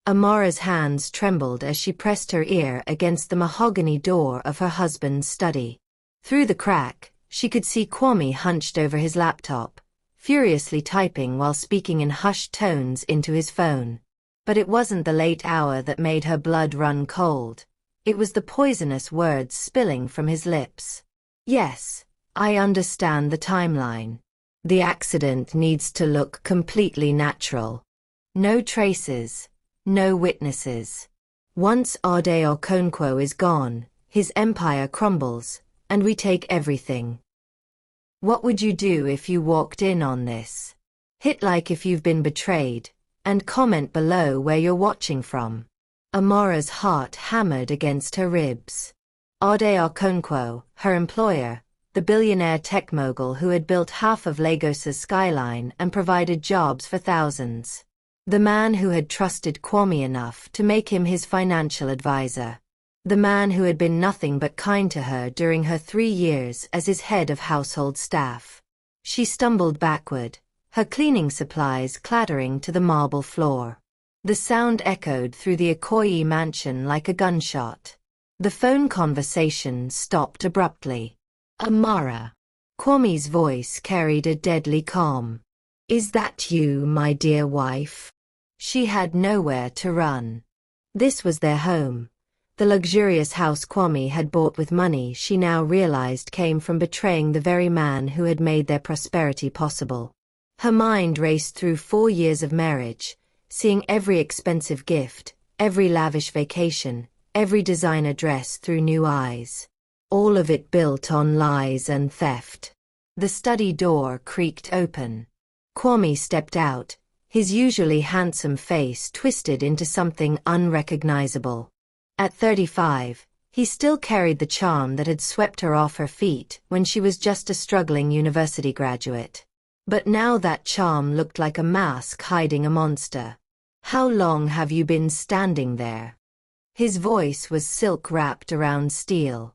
Amara's hands trembled as she pressed her ear against the mahogany door of her husband's study. Through the crack, she could see Kwame hunched over his laptop, furiously typing while speaking in hushed tones into his phone. But it wasn't the late hour that made her blood run cold. It was the poisonous words spilling from his lips. Yes, I understand the timeline. The accident needs to look completely natural. No traces, no witnesses. Once Ade Okonkwo is gone, his empire crumbles, and we take everything. What would you do if you walked in on this? Hit like if you've been betrayed, and comment below where you're watching from. Amara's heart hammered against her ribs. Ade Okonkwo, her employer, the billionaire tech mogul who had built half of Lagos's skyline and provided jobs for thousands. The man who had trusted Kwame enough to make him his financial advisor. The man who had been nothing but kind to her during her 3 years as his head of household staff. She stumbled backward, her cleaning supplies clattering to the marble floor. The sound echoed through the Ikoyi mansion like a gunshot. The phone conversation stopped abruptly. Amara. Kwame's voice carried a deadly calm. Is that you, my dear wife? She had nowhere to run. This was their home. The luxurious house Kwame had bought with money she now realized came from betraying the very man who had made their prosperity possible. Her mind raced through 4 years of marriage, seeing every expensive gift, every lavish vacation, every designer dress through new eyes. All of it built on lies and theft. The study door creaked open. Kwame stepped out, his usually handsome face twisted into something unrecognizable. At 35, he still carried the charm that had swept her off her feet when she was just a struggling university graduate. But now that charm looked like a mask hiding a monster. How long have you been standing there? His voice was silk wrapped around steel.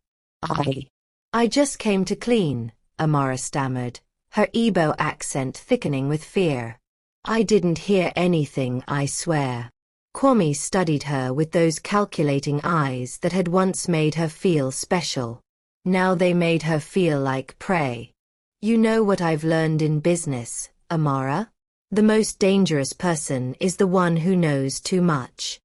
I just came to clean, Amara stammered, her Igbo accent thickening with fear. I didn't hear anything, I swear. Kwame studied her with those calculating eyes that had once made her feel special. Now they made her feel like prey. You know what I've learned in business, Amara? The most dangerous person is the one who knows too much.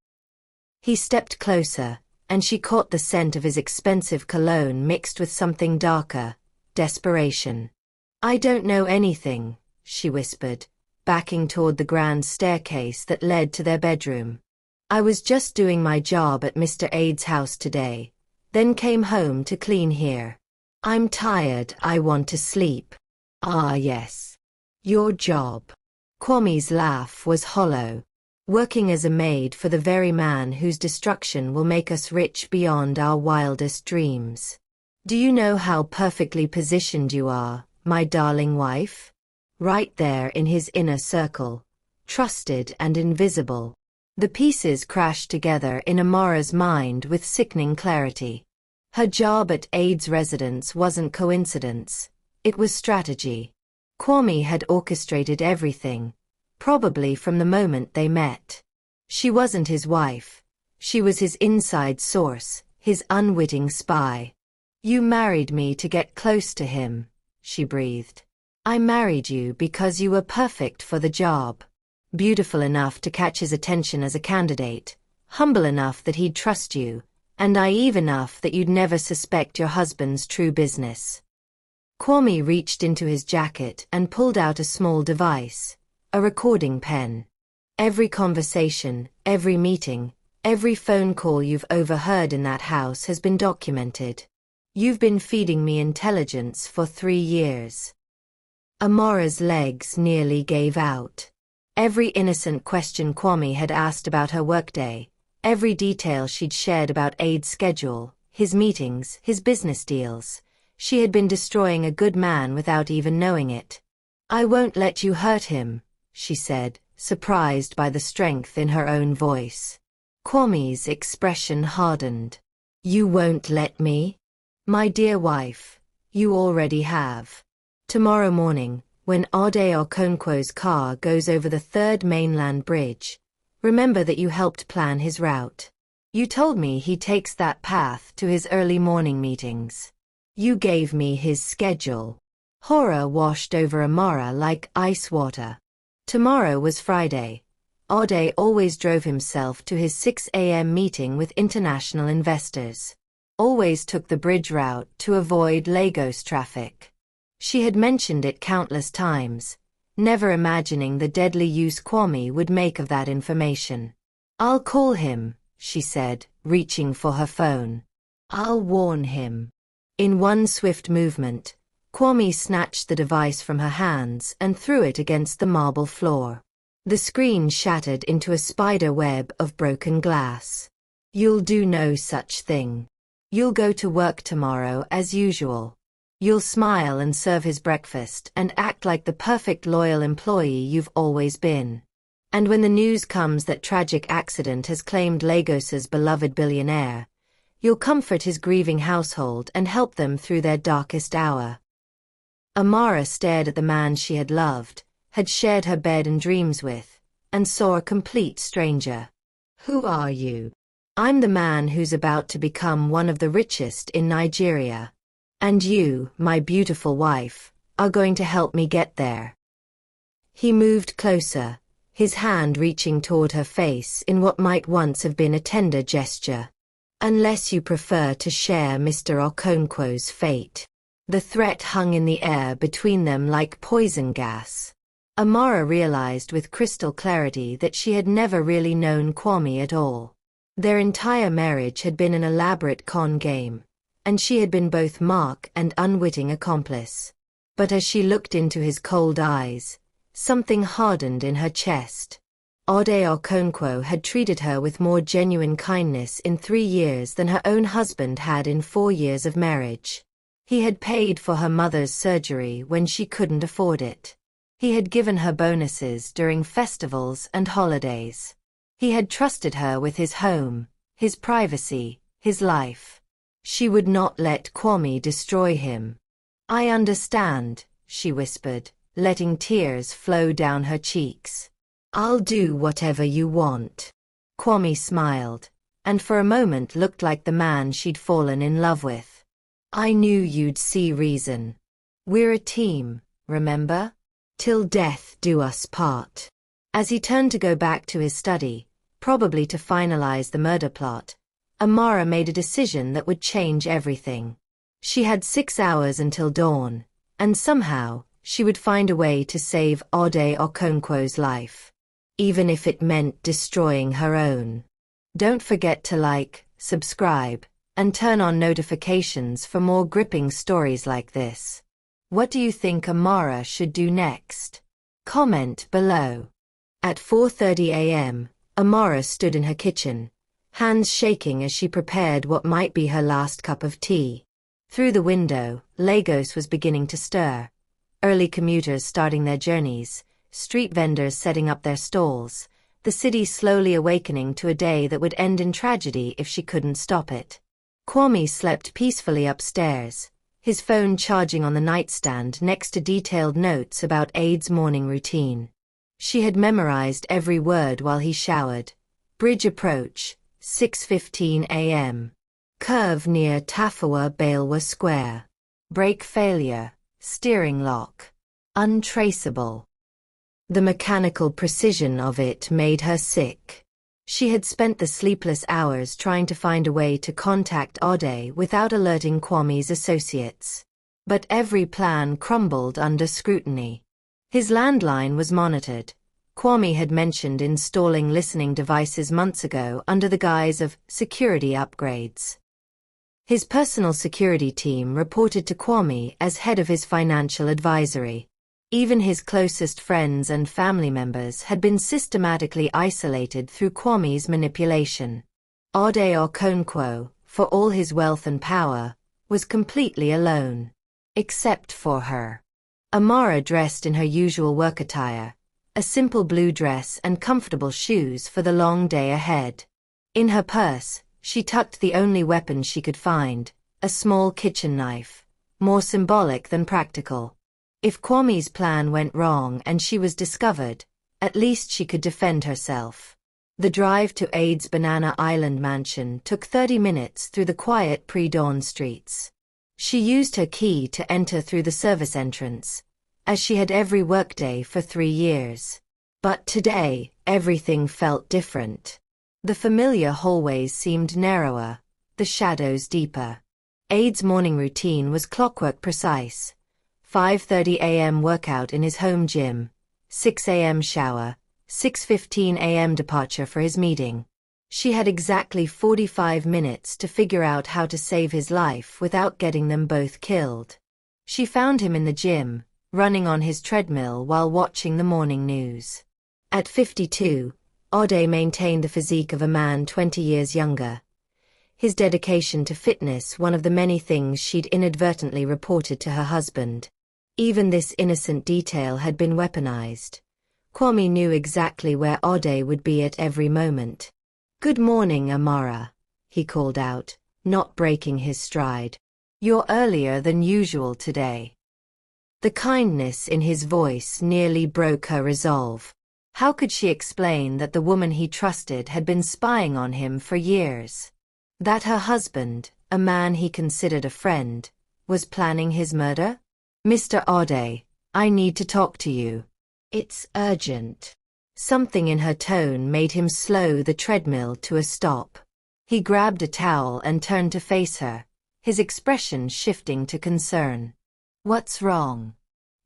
He stepped closer, and she caught the scent of his expensive cologne mixed with something darker, desperation. I don't know anything, she whispered, backing toward the grand staircase that led to their bedroom. I was just doing my job at Mr. Ade's house today, then came home to clean here. I'm tired, I want to sleep. Ah yes. Your job. Kwame's laugh was hollow. Working as a maid for the very man whose destruction will make us rich beyond our wildest dreams. Do you know how perfectly positioned you are, my darling wife? Right there in his inner circle, trusted and invisible. The pieces crashed together in Amara's mind with sickening clarity. Her job at Ade's residence wasn't coincidence, it was strategy. Kwame had orchestrated everything, probably from the moment they met. She wasn't his wife, she was his inside source, his unwitting spy. You married me to get close to him, she breathed. I married you because you were perfect for the job. Beautiful enough to catch his attention as a candidate, humble enough that he'd trust you, and naive enough that you'd never suspect your husband's true business. Kwame reached into his jacket and pulled out a small device, a recording pen. Every conversation, every meeting, every phone call you've overheard in that house has been documented. You've been feeding me intelligence for 3 years. Amara's legs nearly gave out. Every innocent question Kwame had asked about her workday, every detail she'd shared about Ade's schedule, his meetings, his business deals, she had been destroying a good man without even knowing it. I won't let you hurt him, she said, surprised by the strength in her own voice. Kwame's expression hardened. You won't let me? My dear wife, you already have. Tomorrow morning, when Ade Okonkwo's car goes over the 3rd mainland bridge, Remember that you helped plan his route. You told me he takes that path to his early morning meetings. You gave me his schedule. Horror washed over Amara like ice water. Tomorrow was Friday. Ade always drove himself to his 6 a.m. meeting with international investors. Always took the bridge route to avoid Lagos traffic. She had mentioned it countless times, never imagining the deadly use Kwame would make of that information. I'll call him, she said, reaching for her phone. I'll warn him. In one swift movement, Kwame snatched the device from her hands and threw it against the marble floor. The screen shattered into a spider web of broken glass. You'll do no such thing. You'll go to work tomorrow as usual. You'll smile and serve his breakfast and act like the perfect loyal employee you've always been. And when the news comes that tragic accident has claimed Lagos's beloved billionaire, you'll comfort his grieving household and help them through their darkest hour. Amara stared at the man she had loved, had shared her bed and dreams with, and saw a complete stranger. Who are you? I'm the man who's about to become one of the richest in Nigeria. And you, my beautiful wife, are going to help me get there. He moved closer, his hand reaching toward her face in what might once have been a tender gesture. Unless you prefer to share Mr. Okonkwo's fate. The threat hung in the air between them like poison gas. Amara realized with crystal clarity that she had never really known Kwame at all. Their entire marriage had been an elaborate con game, and she had been both mark and unwitting accomplice. But as she looked into his cold eyes, something hardened in her chest. Ade Okonkwo had treated her with more genuine kindness in 3 years than her own husband had in 4 years of marriage. He had paid for her mother's surgery when she couldn't afford it. He had given her bonuses during festivals and holidays. He had trusted her with his home, his privacy, his life. She would not let Kwame destroy him. I understand, she whispered, letting tears flow down her cheeks. I'll do whatever you want. Kwame smiled, and for a moment looked like the man she'd fallen in love with. I knew you'd see reason. We're a team, remember? Till death do us part. As he turned to go back to his study, probably to finalize the murder plot, Amara made a decision that would change everything. She had 6 hours until dawn, and somehow, she would find a way to save Ade Okonkwo's life. Even if it meant destroying her own. Don't forget to like, subscribe, and turn on notifications for more gripping stories like this. What do you think Amara should do next? Comment below. At 4:30 a.m., Amara stood in her kitchen, hands shaking as she prepared what might be her last cup of tea. Through the window, Lagos was beginning to stir. Early commuters starting their journeys, street vendors setting up their stalls, the city slowly awakening to a day that would end in tragedy if she couldn't stop it. Kwame slept peacefully upstairs, his phone charging on the nightstand next to detailed notes about Ade's morning routine. She had memorized every word while he showered. Bridge approach, 6:15 a.m. Curve near Tafawa Balewa Square. Brake failure, steering lock. Untraceable. The mechanical precision of it made her sick. She had spent the sleepless hours trying to find a way to contact Ade without alerting Kwame's associates. But every plan crumbled under scrutiny. His landline was monitored. Kwame had mentioned installing listening devices months ago under the guise of security upgrades. His personal security team reported to Kwame as head of his financial advisory. Even his closest friends and family members had been systematically isolated through Kwame's manipulation. Ade Okonkwo, for all his wealth and power, was completely alone. Except for her. Amara dressed in her usual work attire, a simple blue dress and comfortable shoes for the long day ahead. In her purse, she tucked the only weapon she could find, a small kitchen knife, more symbolic than practical. If Kwame's plan went wrong and she was discovered, at least she could defend herself. The drive to Aid's Banana Island mansion took 30 minutes through the quiet pre-dawn streets. She used her key to enter through the service entrance, as she had every workday for 3 years. But today, everything felt different. The familiar hallways seemed narrower, the shadows deeper. Aid's morning routine was clockwork precise. 5:30 a.m. workout in his home gym, 6 a.m. shower, 6:15 a.m. departure for his meeting. She had exactly 45 minutes to figure out how to save his life without getting them both killed. She found him in the gym, running on his treadmill while watching the morning news. At 52, Ode maintained the physique of a man 20 years younger. His dedication to fitness one of the many things she'd inadvertently reported to her husband. Even this innocent detail had been weaponized. Kwame knew exactly where Ode would be at every moment. "Good morning, Amara," he called out, not breaking his stride. "You're earlier than usual today." The kindness in his voice nearly broke her resolve. How could she explain that the woman he trusted had been spying on him for years? That her husband, a man he considered a friend, was planning his murder? "Mr. Ode, I need to talk to you. It's urgent." Something in her tone made him slow the treadmill to a stop. He grabbed a towel and turned to face her, his expression shifting to concern. "What's wrong?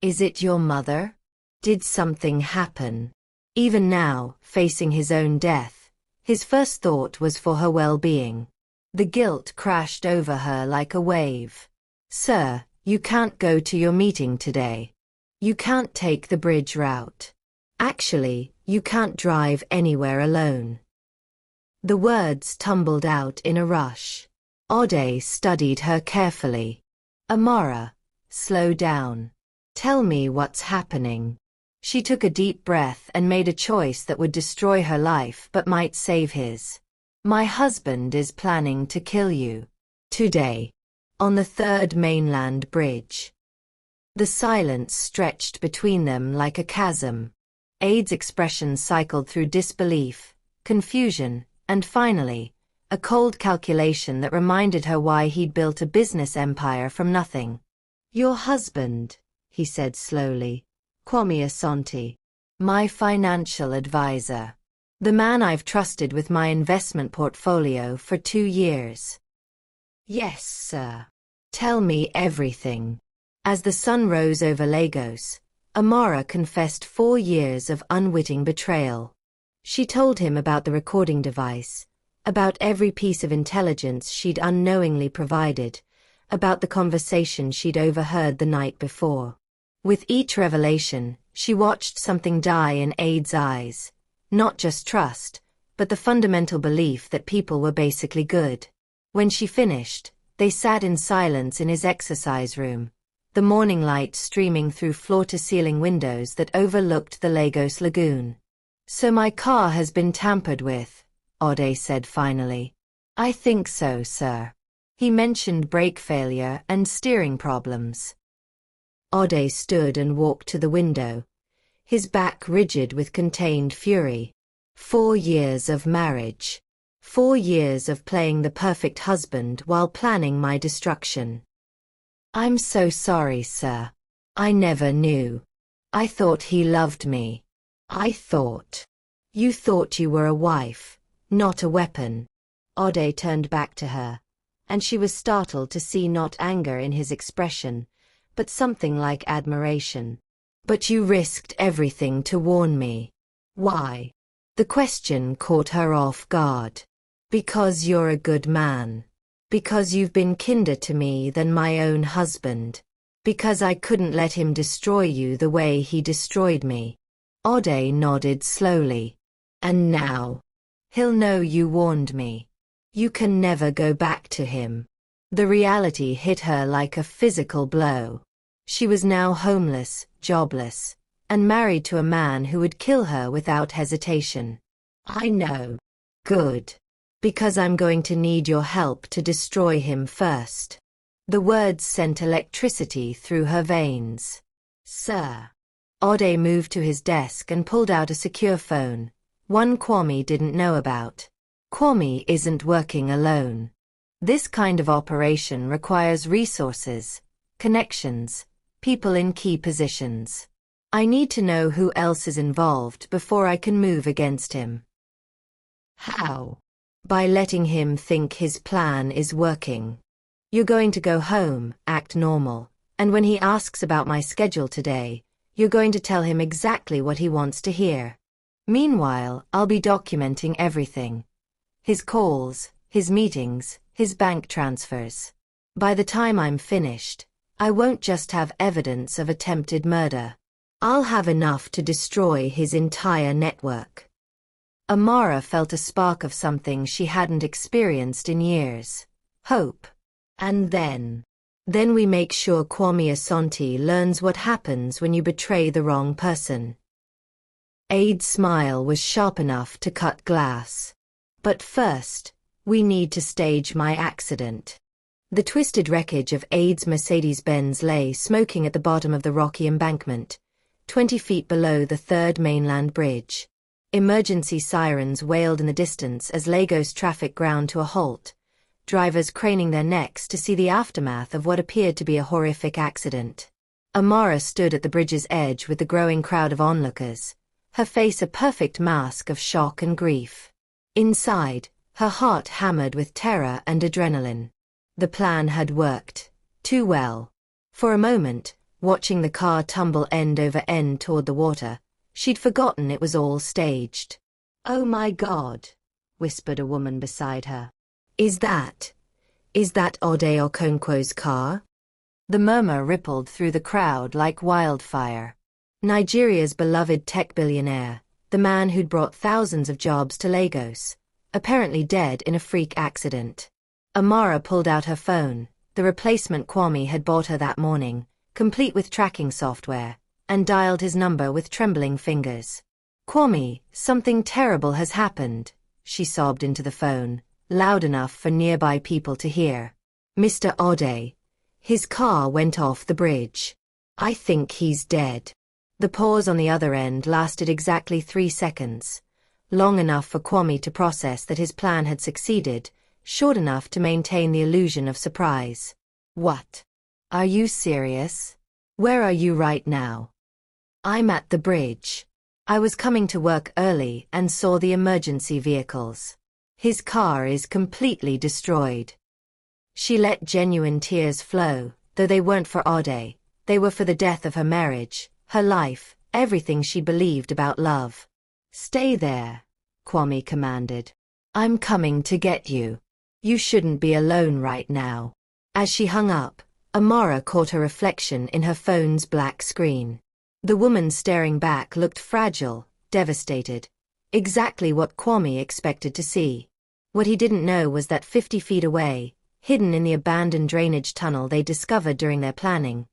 Is it your mother? Did something happen?" Even now, facing his own death, his first thought was for her well-being. The guilt crashed over her like a wave. "Sir, you can't go to your meeting today. You can't take the bridge route. Actually, you can't drive anywhere alone." The words tumbled out in a rush. Ode studied her carefully. "Amara, slow down. Tell me what's happening." She took a deep breath and made a choice that would destroy her life but might save his. "My husband is planning to kill you. Today. On the third mainland bridge." The silence stretched between them like a chasm. Aid's expression cycled through disbelief, confusion, and finally, a cold calculation that reminded her why he'd built a business empire from nothing. "Your husband," he said slowly. "Kwame Asante. My financial advisor. The man I've trusted with my investment portfolio for 2 years." "Yes, sir. Tell me everything." As the sun rose over Lagos, Amara confessed 4 years of unwitting betrayal. She told him about the recording device, about every piece of intelligence she'd unknowingly provided, about the conversation she'd overheard the night before. With each revelation, she watched something die in Aid's eyes. Not just trust, but the fundamental belief that people were basically good. When she finished, they sat in silence in his exercise room, the morning light streaming through floor-to-ceiling windows that overlooked the Lagos lagoon. "So my car has been tampered with," Ode said finally. "I think so, sir." He mentioned brake failure and steering problems. Ode stood and walked to the window, his back rigid with contained fury. 4 years of marriage. 4 years of playing the perfect husband while planning my destruction. "I'm so sorry, sir. I never knew. I thought he loved me. I thought. You thought you were a wife, not a weapon." Ode turned back to her, and she was startled to see not anger in his expression, but something like admiration. "But you risked everything to warn me. Why?" The question caught her off guard. "Because you're a good man. Because you've been kinder to me than my own husband. Because I couldn't let him destroy you the way he destroyed me." Ode nodded slowly. "And now? He'll know you warned me. You can never go back to him." The reality hit her like a physical blow. She was now homeless, jobless, and married to a man who would kill her without hesitation. "I know. Good. Because I'm going to need your help to destroy him first." The words sent electricity through her veins. "Sir." Ode moved to his desk and pulled out a secure phone, one Kwame didn't know about. Kwame isn't working alone. This kind of operation requires resources, connections, people in key positions. I need to know who else is involved before I can move against him. How? By letting him think his plan is working. You're going to go home, act normal, and when he asks about my schedule today, you're going to tell him exactly what he wants to hear. Meanwhile, I'll be documenting everything. His calls, his meetings, his bank transfers. By the time I'm finished, I won't just have evidence of attempted murder. I'll have enough to destroy his entire network. Amara felt a spark of something she hadn't experienced in years. Hope. And then we make sure Kwame Asante learns what happens when you betray the wrong person. Aid's smile was sharp enough to cut glass. But first, we need to stage my accident. The twisted wreckage of Aid's Mercedes-Benz lay smoking at the bottom of the rocky embankment, 20 feet below the third mainland bridge. Emergency sirens wailed in the distance as Lagos traffic ground to a halt, drivers craning their necks to see the aftermath of what appeared to be a horrific accident. Amara stood at the bridge's edge with the growing crowd of onlookers, her face a perfect mask of shock and grief. Inside, her heart hammered with terror and adrenaline. The plan had worked. Too well. For a moment, watching the car tumble end over end toward the water, she'd forgotten it was all staged. "Oh my God," whispered a woman beside her. Is that Ode Okonkwo's car?" The murmur rippled through the crowd like wildfire. Nigeria's beloved tech billionaire, the man who'd brought thousands of jobs to Lagos, apparently dead in a freak accident. Amara pulled out her phone, the replacement Kwame had bought her that morning, complete with tracking software, and dialed his number with trembling fingers. "Kwame, something terrible has happened," she sobbed into the phone, loud enough for nearby people to hear. "Mr. Ode, his car went off the bridge. I think he's dead." The pause on the other end lasted exactly 3 seconds, long enough for Kwame to process that his plan had succeeded, short enough to maintain the illusion of surprise. "What? Are you serious? Where are you right now?" "I'm at the bridge. I was coming to work early and saw the emergency vehicles. His car is completely destroyed." She let genuine tears flow, though they weren't for Ode. They were for the death of her marriage, her life, everything she believed about love. "Stay there," Kwame commanded. "I'm coming to get you. You shouldn't be alone right now." As she hung up, Amara caught her reflection in her phone's black screen. The woman staring back looked fragile, devastated. Exactly what Kwame expected to see. What he didn't know was that 50 feet away, hidden in the abandoned drainage tunnel they discovered during their planning,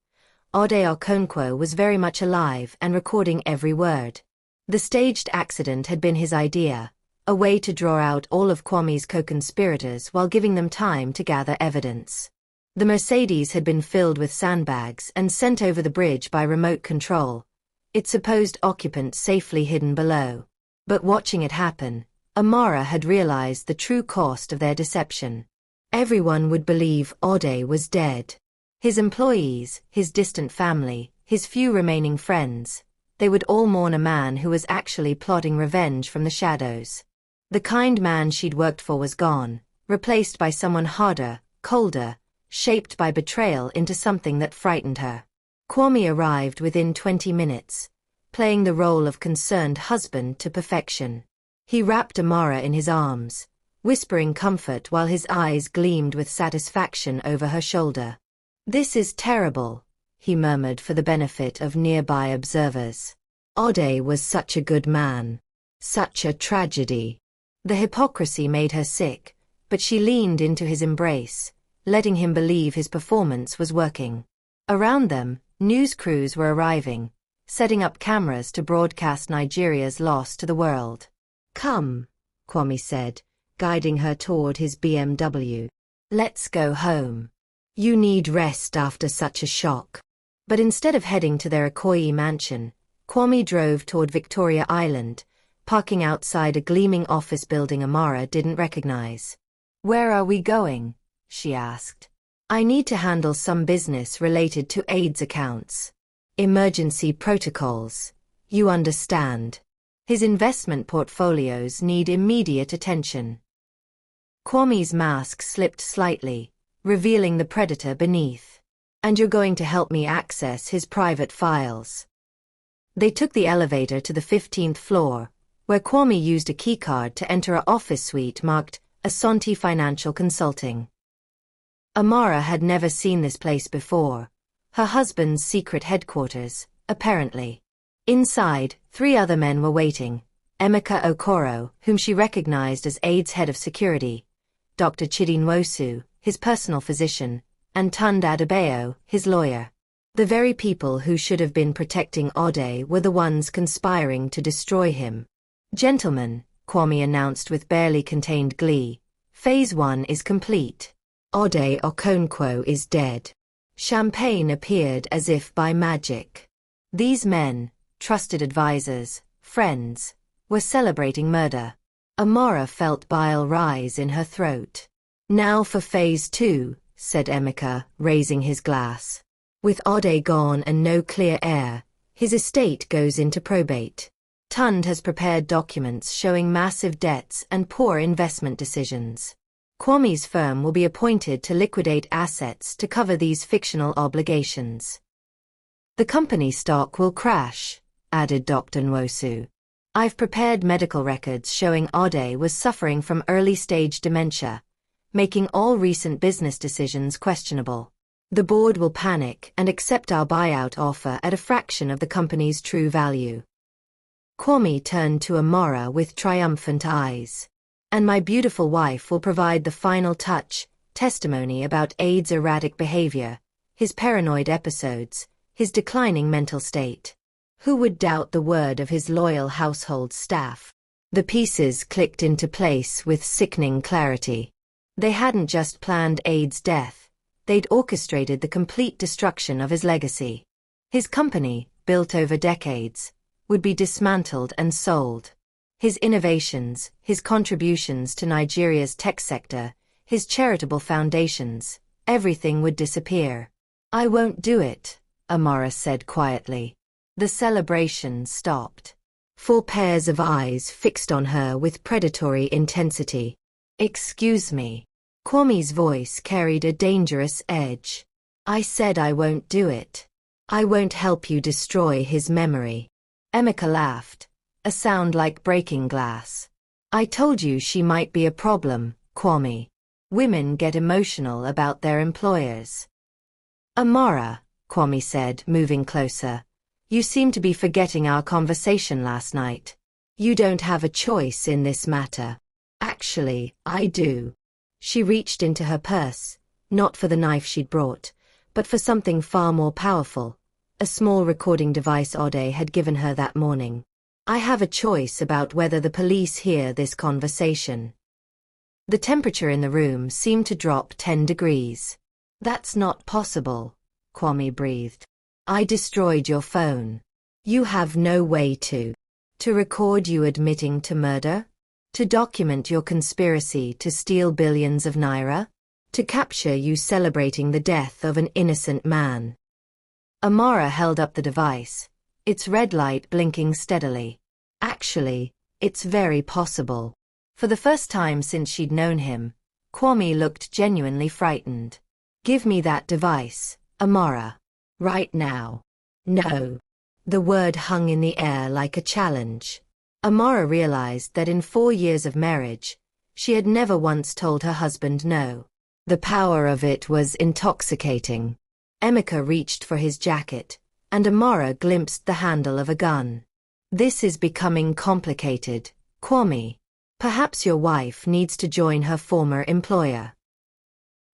Ode Okonkwo was very much alive and recording every word. The staged accident had been his idea, a way to draw out all of Kwame's co-conspirators while giving them time to gather evidence. The Mercedes had been filled with sandbags and sent over the bridge by remote control, its supposed occupant safely hidden below. But watching it happen, Amara had realized the true cost of their deception. Everyone would believe Ode was dead. His employees, his distant family, his few remaining friends, they would all mourn a man who was actually plotting revenge from the shadows. The kind man she'd worked for was gone, replaced by someone harder, colder, shaped by betrayal into something that frightened her. Kwame arrived within 20 minutes, playing the role of concerned husband to perfection. He wrapped Amara in his arms, whispering comfort while his eyes gleamed with satisfaction over her shoulder. "This is terrible," he murmured for the benefit of nearby observers. "Ode was such a good man. Such a tragedy." The hypocrisy made her sick, but she leaned into his embrace, letting him believe his performance was working. Around them, news crews were arriving, setting up cameras to broadcast Nigeria's loss to the world. "Come," Kwame said, guiding her toward his BMW. "Let's go home. You need rest after such a shock." But instead of heading to their Ikoyi mansion, Kwame drove toward Victoria Island, parking outside a gleaming office building Amara didn't recognize. "Where are we going?" she asked. "I need to handle some business related to AIDS accounts. Emergency protocols. You understand. His investment portfolios need immediate attention." Kwame's mask slipped slightly, revealing the predator beneath. "And you're going to help me access his private files." They took the elevator to the 15th floor, where Kwame used a keycard to enter an office suite marked Asante Financial Consulting. Amara had never seen this place before, her husband's secret headquarters, apparently. Inside, 3 other men were waiting: Emeka Okoro, whom she recognized as Aid's head of security, Dr. Chidi Nwosu, his personal physician, and Tunde Adebayo, his lawyer. The very people who should have been protecting Ode were the ones conspiring to destroy him. "Gentlemen," Kwame announced with barely contained glee, "Phase 1 is complete. Ode Okonkwo is dead." Champagne appeared as if by magic. These men, trusted advisors, friends, were celebrating murder. Amara felt bile rise in her throat. "Now for Phase 2, said Emeka, raising his glass. "With Ode gone and no clear heir, his estate goes into probate. Tunde has prepared documents showing massive debts and poor investment decisions. Kwame's firm will be appointed to liquidate assets to cover these fictional obligations. The company stock will crash," added Dr. Nwosu. "I've prepared medical records showing Ode was suffering from early-stage dementia, making all recent business decisions questionable. The board will panic and accept our buyout offer at a fraction of the company's true value." Kwame turned to Amara with triumphant eyes. "And my beautiful wife will provide the final touch, testimony about Aid's erratic behavior, his paranoid episodes, his declining mental state. Who would doubt the word of his loyal household staff?" The pieces clicked into place with sickening clarity. They hadn't just planned Aid's death, they'd orchestrated the complete destruction of his legacy. His company, built over decades, would be dismantled and sold. His innovations, his contributions to Nigeria's tech sector, his charitable foundations, everything would disappear. "I won't do it," Amara said quietly. The celebration stopped. 4 pairs of eyes fixed on her with predatory intensity. "Excuse me." Kwame's voice carried a dangerous edge. "I said I won't do it. I won't help you destroy his memory." Emeka laughed, a sound like breaking glass. "I told you she might be a problem, Kwame. Women get emotional about their employers." "Amara," Kwame said, moving closer, "you seem to be forgetting our conversation last night. You don't have a choice in this matter." "Actually, I do." She reached into her purse, not for the knife she'd brought, but for something far more powerful, a small recording device Ode had given her that morning. "I have a choice about whether the police hear this conversation." The temperature in the room seemed to drop 10 degrees. "That's not possible," Kwame breathed. "I destroyed your phone. You have no way to record you admitting to murder? To document your conspiracy to steal billions of naira? To capture you celebrating the death of an innocent man?" Amara held up the device, its red light blinking steadily. "Actually, it's very possible." For the first time since she'd known him, Kwame looked genuinely frightened. "Give me that device, Amara. Right now." "No." The word hung in the air like a challenge. Amara realized that in 4 years of marriage, she had never once told her husband no. The power of it was intoxicating. Emeka reached for his jacket, and Amara glimpsed the handle of a gun. "This is becoming complicated, Kwame. Perhaps your wife needs to join her former employer."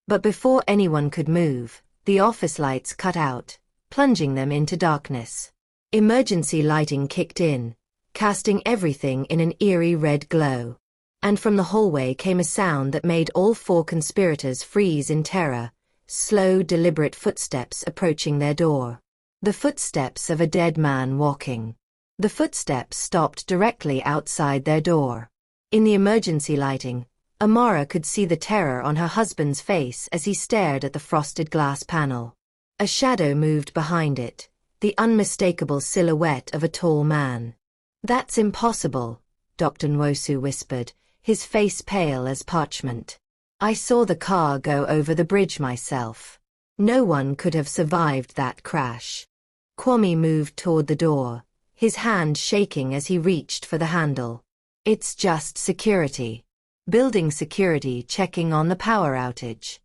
But before anyone could move, the office lights cut out, plunging them into darkness. Emergency lighting kicked in, casting everything in an eerie red glow. And from the hallway came a sound that made all 4 conspirators freeze in terror: slow, deliberate footsteps approaching their door. The footsteps of a dead man walking. The footsteps stopped directly outside their door. In the emergency lighting, Amara could see the terror on her husband's face as he stared at the frosted glass panel. A shadow moved behind it, the unmistakable silhouette of a tall man. "That's impossible," Dr. Nwosu whispered, his face pale as parchment. "I saw the car go over the bridge myself. No one could have survived that crash." Kwame moved toward the door, his hand shaking as he reached for the handle. "It's just security. Building security checking on the power outage."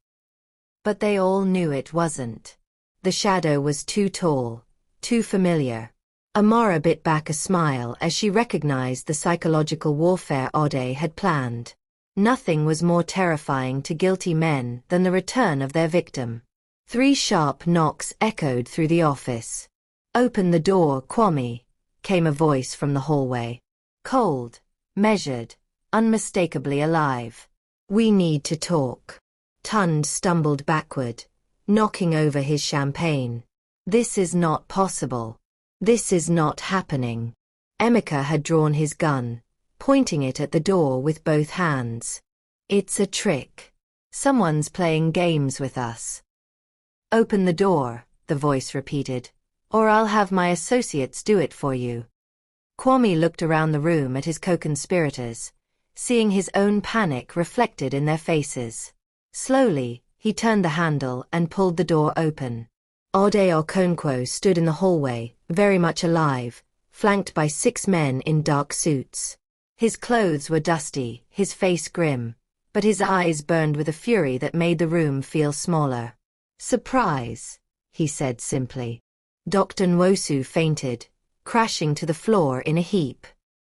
But they all knew it wasn't. The shadow was too tall, too familiar. Amara bit back a smile as she recognized the psychological warfare Ode had planned. Nothing was more terrifying to guilty men than the return of their victim. 3 sharp knocks echoed through the office. "Open the door, Kwame," came a voice from the hallway. Cold, measured, unmistakably alive. "We need to talk." Tund stumbled backward, knocking over his champagne. "This is not possible. This is not happening." Emeka had drawn his gun, pointing it at the door with both hands. "It's a trick. Someone's playing games with us." "Open the door," the voice repeated, "or I'll have my associates do it for you." Kwame looked around the room at his co-conspirators, seeing his own panic reflected in their faces. Slowly, he turned the handle and pulled the door open. Ode Okonkwo stood in the hallway, very much alive, flanked by 6 men in dark suits. His clothes were dusty, his face grim, but his eyes burned with a fury that made the room feel smaller. "Surprise," he said simply. Dr. Nwosu fainted, crashing to the floor in a heap.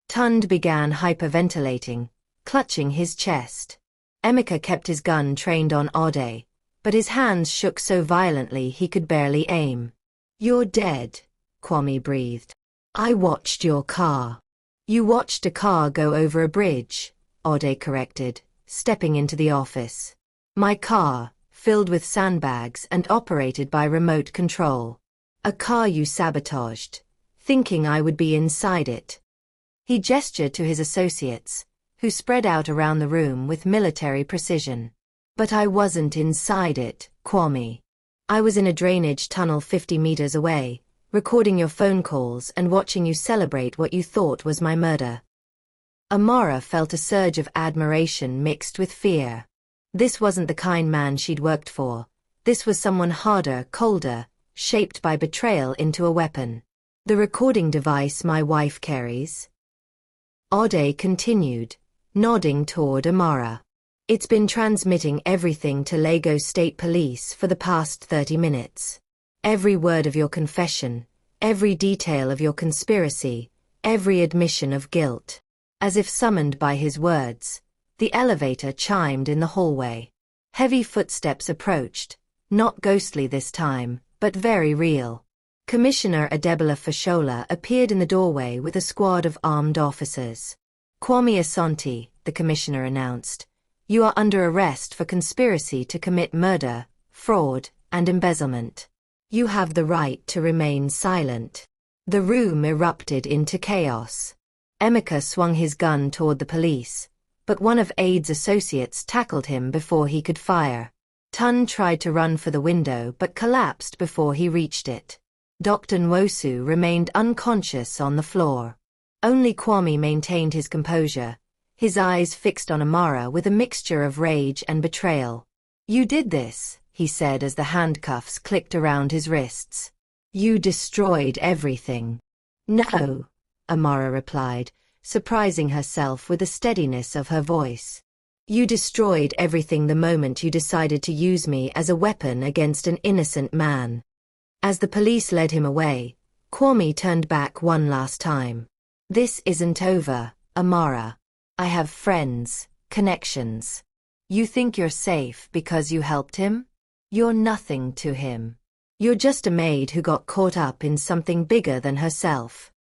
Tund began hyperventilating, clutching his chest. Emeka kept his gun trained on Ode, but his hands shook so violently he could barely aim. "You're dead," Kwame breathed. "I watched your car." "You watched a car go over a bridge," Ode corrected, stepping into the office. "My car, filled with sandbags and operated by remote control. A car you sabotaged, thinking I would be inside it." He gestured to his associates, who spread out around the room with military precision. "But I wasn't inside it, Kwame. I was in a drainage tunnel 50 meters away, recording your phone calls and watching you celebrate what you thought was my murder." Amara felt a surge of admiration mixed with fear. This wasn't the kind man she'd worked for. This was someone harder, colder, shaped by betrayal into a weapon. "The recording device my wife carries?" Ode continued, nodding toward Amara. "It's been transmitting everything to Lagos State Police for the past 30 minutes. Every word of your confession, every detail of your conspiracy, every admission of guilt." As if summoned by his words, the elevator chimed in the hallway. Heavy footsteps approached, not ghostly this time, but very real. Commissioner Adebola Fashola appeared in the doorway with a squad of armed officers. "Kwame Asante," the commissioner announced, "you are under arrest for conspiracy to commit murder, fraud, and embezzlement. You have the right to remain silent." The room erupted into chaos. Emeka swung his gun toward the police, but one of Aid's associates tackled him before he could fire. Tun tried to run for the window but collapsed before he reached it. Dr. Nwosu remained unconscious on the floor. Only Kwame maintained his composure, his eyes fixed on Amara with a mixture of rage and betrayal. "You did this," he said as the handcuffs clicked around his wrists. "You destroyed everything." "No," Amara replied, surprising herself with the steadiness of her voice. "You destroyed everything the moment you decided to use me as a weapon against an innocent man." As the police led him away, Kwame turned back one last time. "This isn't over, Amara. I have friends, connections. You think you're safe because you helped him? You're nothing to him. You're just a maid who got caught up in something bigger than herself."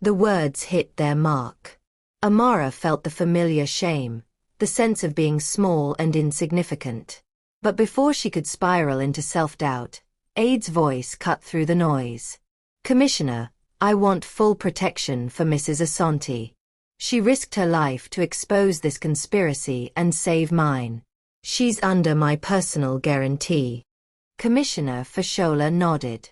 The words hit their mark. Amara felt the familiar shame, the sense of being small and insignificant. But before she could spiral into self-doubt, Aid's voice cut through the noise. "Commissioner, I want full protection for Mrs. Asante. She risked her life to expose this conspiracy and save mine. She's under my personal guarantee. Commissioner Fashola nodded.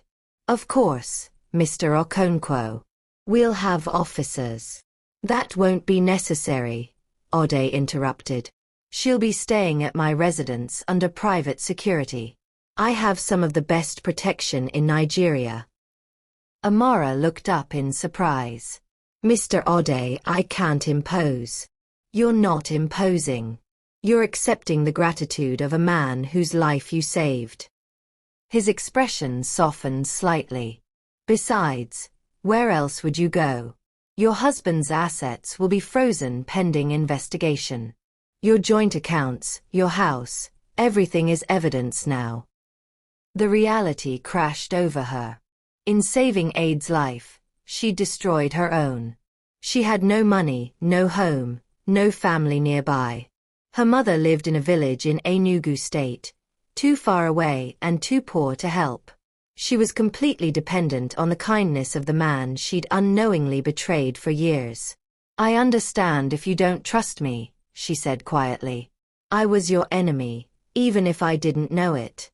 Of course, Mr. Okonkwo. We'll have officers. That won't be necessary, Ode interrupted. She'll be staying at my residence under private security. I have some of the best protection in Nigeria. Amara looked up in surprise. Mr. Ode, I can't impose. You're not imposing. You're accepting the gratitude of a man whose life you saved. His expression softened slightly. Besides, where else would you go? Your husband's assets will be frozen pending investigation. Your joint accounts, your house, everything is evidence now. The reality crashed over her. In saving Aid's life, she destroyed her own. She had no money, no home, no family nearby. Her mother lived in a village in Enugu State, too far away and too poor to help. She was completely dependent on the kindness of the man she'd unknowingly betrayed for years. I understand if you don't trust me, she said quietly. I was your enemy, even if I didn't know it.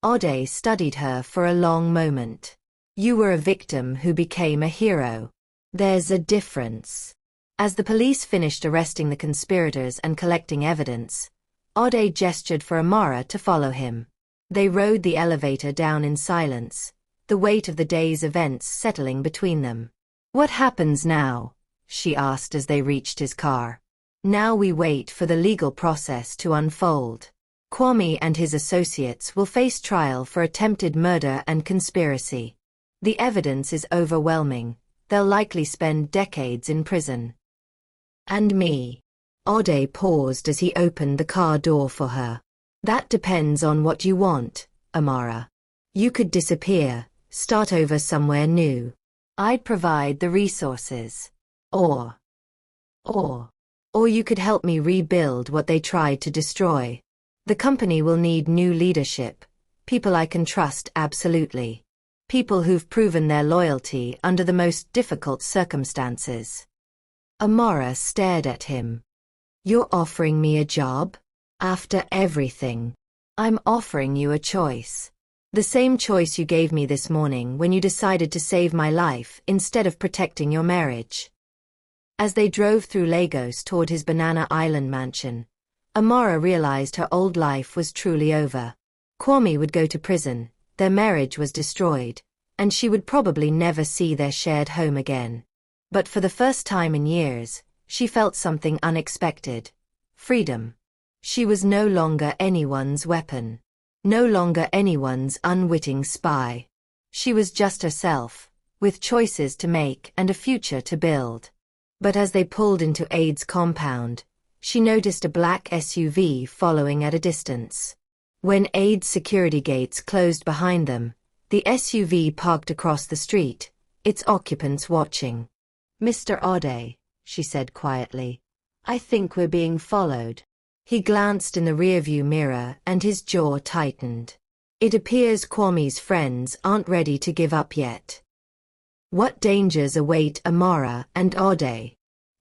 Ode studied her for a long moment. You were a victim who became a hero. There's a difference. As the police finished arresting the conspirators and collecting evidence, Ode gestured for Amara to follow him. They rode the elevator down in silence, the weight of the day's events settling between them. What happens now? She asked as they reached his car. Now we wait for the legal process to unfold. Kwame and his associates will face trial for attempted murder and conspiracy. The evidence is overwhelming. They'll likely spend decades in prison. And me? Ode paused as he opened the car door for her. That depends on what you want, Amara. You could disappear, start over somewhere new. I'd provide the resources. Or you could help me rebuild what they tried to destroy. The company will need new leadership, people I can trust absolutely. People who've proven their loyalty under the most difficult circumstances. Amara stared at him. You're offering me a job? After everything. I'm offering you a choice. The same choice you gave me this morning when you decided to save my life instead of protecting your marriage. As they drove through Lagos toward his Banana Island mansion, Amara realized her old life was truly over. Kwame would go to prison, their marriage was destroyed, and she would probably never see their shared home again. But for the first time in years, she felt something unexpected. Freedom. She was no longer anyone's weapon. No longer anyone's unwitting spy. She was just herself, with choices to make and a future to build. But as they pulled into Aid's compound, she noticed a black SUV following at a distance. When Aid's security gates closed behind them, the SUV parked across the street, its occupants watching. Mr. Ode, she said quietly, I think we're being followed. He glanced in the rearview mirror and his jaw tightened. It appears Kwame's friends aren't ready to give up yet. What dangers await Amara and Ode?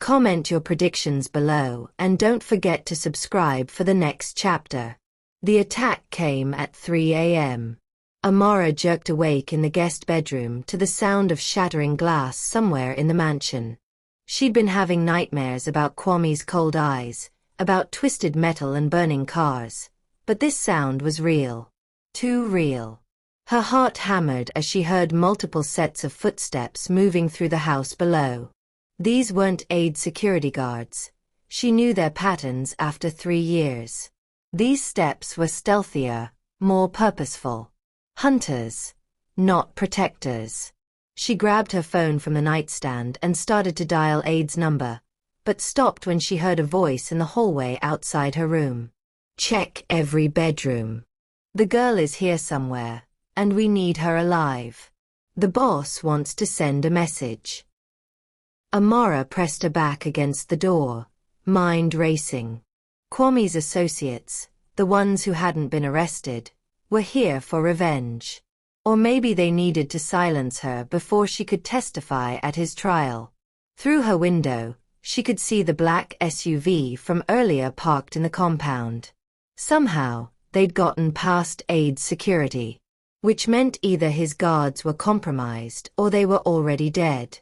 Comment your predictions below and don't forget to subscribe for the next chapter. The attack came at 3 a.m. Amara jerked awake in the guest bedroom to the sound of shattering glass somewhere in the mansion. She'd been having nightmares about Kwame's cold eyes, about twisted metal and burning cars. But this sound was real. Too real. Her heart hammered as she heard multiple sets of footsteps moving through the house below. These weren't Aid security guards. She knew their patterns after 3 years. These steps were stealthier, more purposeful. Hunters, not protectors. She grabbed her phone from the nightstand and started to dial Aid's number, but stopped when she heard a voice in the hallway outside her room. Check every bedroom. The girl is here somewhere, and we need her alive. The boss wants to send a message. Amara pressed her back against the door, mind racing. Kwame's associates, the ones who hadn't been arrested, were here for revenge. Or maybe they needed to silence her before she could testify at his trial. Through her window, she could see the black SUV from earlier parked in the compound. Somehow, they'd gotten past Aid's security, which meant either his guards were compromised or they were already dead.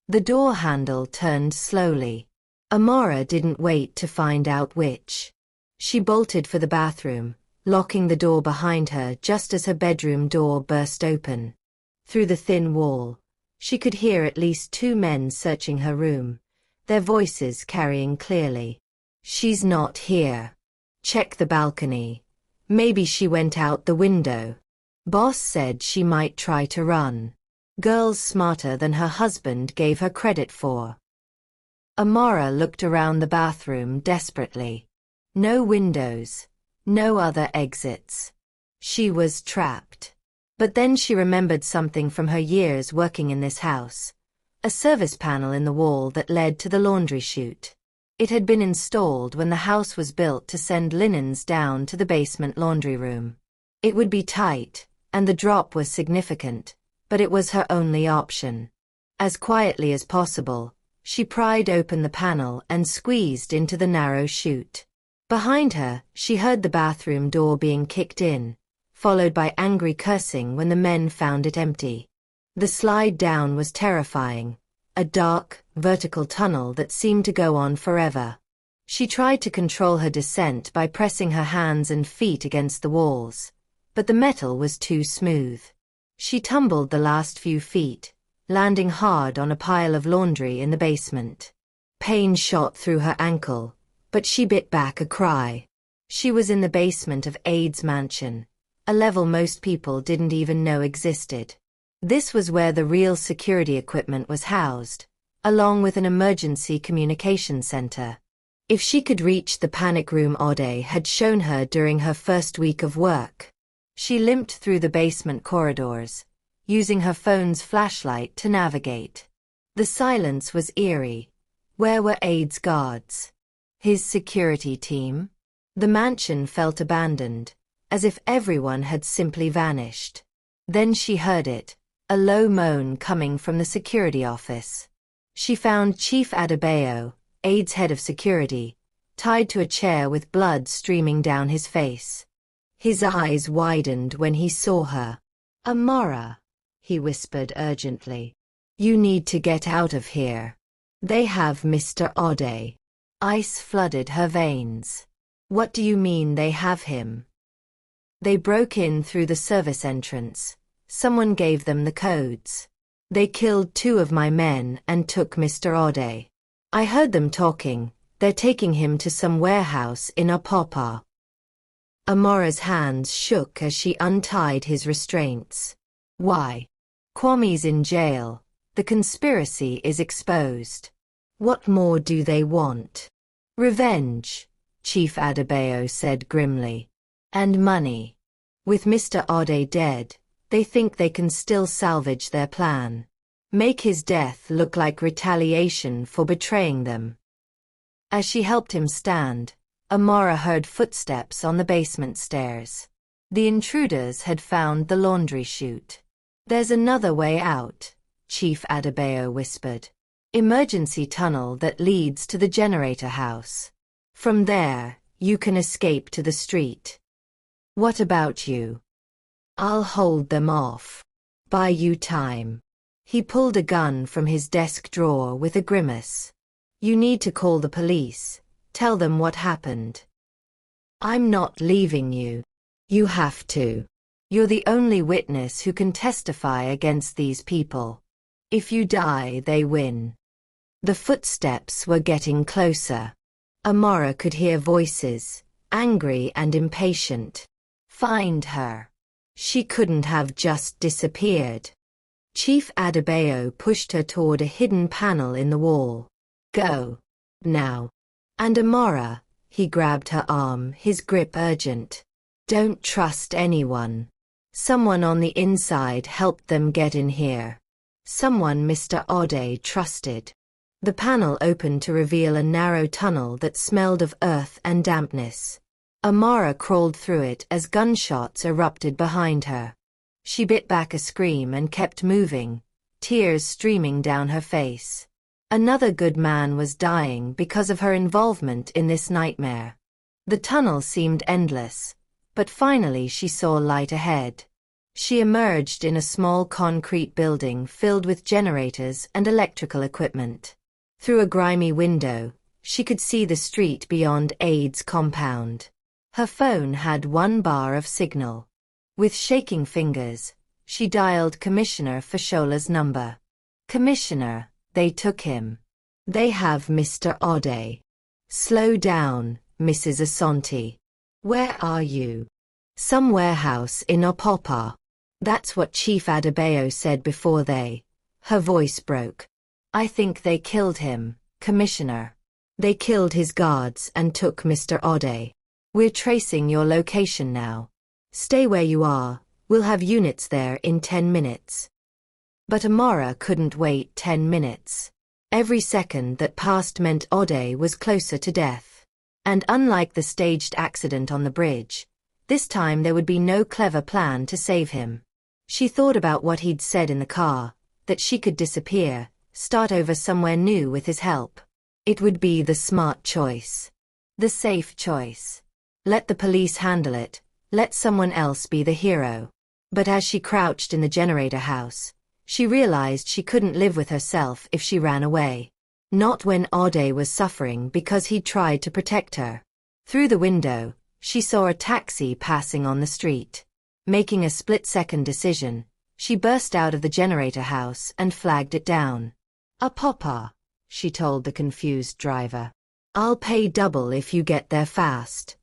The door handle turned slowly. Amara didn't wait to find out which. She bolted for the bathroom, locking the door behind her just as her bedroom door burst open. Through the thin wall, she could hear at least 2 men searching her room, their voices carrying clearly. "She's not here. Check the balcony. Maybe she went out the window. Boss said she might try to run." Girls smarter than her husband gave her credit for. Amara looked around the bathroom desperately. No windows. No other exits. She was trapped. But then she remembered something from her years working in this house. A service panel in the wall that led to the laundry chute. It had been installed when the house was built to send linens down to the basement laundry room. It would be tight, and the drop was significant, but it was her only option. As quietly as possible, she pried open the panel and squeezed into the narrow chute. Behind her, she heard the bathroom door being kicked in, followed by angry cursing when the men found it empty. The slide down was terrifying, a dark, vertical tunnel that seemed to go on forever. She tried to control her descent by pressing her hands and feet against the walls, but the metal was too smooth. She tumbled the last few feet, landing hard on a pile of laundry in the basement. Pain shot through her ankle, but she bit back a cry. She was in the basement of Aid's mansion, a level most people didn't even know existed. This was where the real security equipment was housed, along with an emergency communication center. If she could reach the panic room Ode had shown her during her first week of work. She limped through the basement corridors, using her phone's flashlight to navigate. The silence was eerie. Where were Aid's guards? His security team? The mansion felt abandoned, as if everyone had simply vanished. Then she heard it, a low moan coming from the security office. She found Chief Adebayo, Aid's head of security, tied to a chair with blood streaming down his face. His eyes widened when he saw her. "Amara," he whispered urgently. "You need to get out of here. They have Mr. Ode." Ice flooded her veins. "What do you mean they have him?" "They broke in through the service entrance. Someone gave them the codes. They killed 2 of my men and took Mr. Ode. I heard them talking. They're taking him to some warehouse in Apapa." Amara's hands shook as she untied his restraints. "Why? Kwame's in jail. The conspiracy is exposed. What more do they want?" "Revenge," Chief Adebayo said grimly. "And money. With Mr. Ode dead, they think they can still salvage their plan. Make his death look like retaliation for betraying them." As she helped him stand, Amara heard footsteps on the basement stairs. The intruders had found the laundry chute. "There's another way out," Chief Adebayo whispered. "Emergency tunnel that leads to the generator house. From there, you can escape to the street." "What about you?" "I'll hold them off. Buy you time." He pulled a gun from his desk drawer with a grimace. "You need to call the police. Tell them what happened." "I'm not leaving you. You have to. You're the only witness who can testify against these people. If you die, they win." The footsteps were getting closer. Amara could hear voices, angry and impatient. Find her. She couldn't have just disappeared. Chief Adebayo pushed her toward a hidden panel in the wall. "Go. Now." And Amara, he grabbed her arm, his grip urgent. "Don't trust anyone. Someone on the inside helped them get in here. Someone Mr. Ode trusted." The panel opened to reveal a narrow tunnel that smelled of earth and dampness. Amara crawled through it as gunshots erupted behind her. She bit back a scream and kept moving, tears streaming down her face. Another good man was dying because of her involvement in this nightmare. The tunnel seemed endless, but finally she saw light ahead. She emerged in a small concrete building filled with generators and electrical equipment. Through a grimy window, she could see the street beyond Aid's compound. Her phone had one bar of signal. With shaking fingers, she dialed Commissioner Fashola's number. "Commissioner, they took him. They have Mr. Ode." "Slow down, Mrs. Asante. Where are you?" "Some warehouse in Opopa. That's what Chief Adebayo said before they..." Her voice broke. "I think they killed him, Commissioner. They killed his guards and took Mr. Ode. We're tracing your location now. Stay where you are, we'll have units there in 10 minutes. But Amara couldn't wait 10 minutes. Every second that passed meant Ode was closer to death. And unlike the staged accident on the bridge, this time there would be no clever plan to save him. She thought about what he'd said in the car, that she could disappear, start over somewhere new with his help. It would be the smart choice. The safe choice. Let the police handle it, let someone else be the hero. But as she crouched in the generator house, she realized she couldn't live with herself if she ran away. Not when Ode was suffering because he'd tried to protect her. Through the window, she saw a taxi passing on the street. Making a split-second decision, she burst out of the generator house and flagged it down. "Apapa," she told the confused driver. "I'll pay double if you get there fast."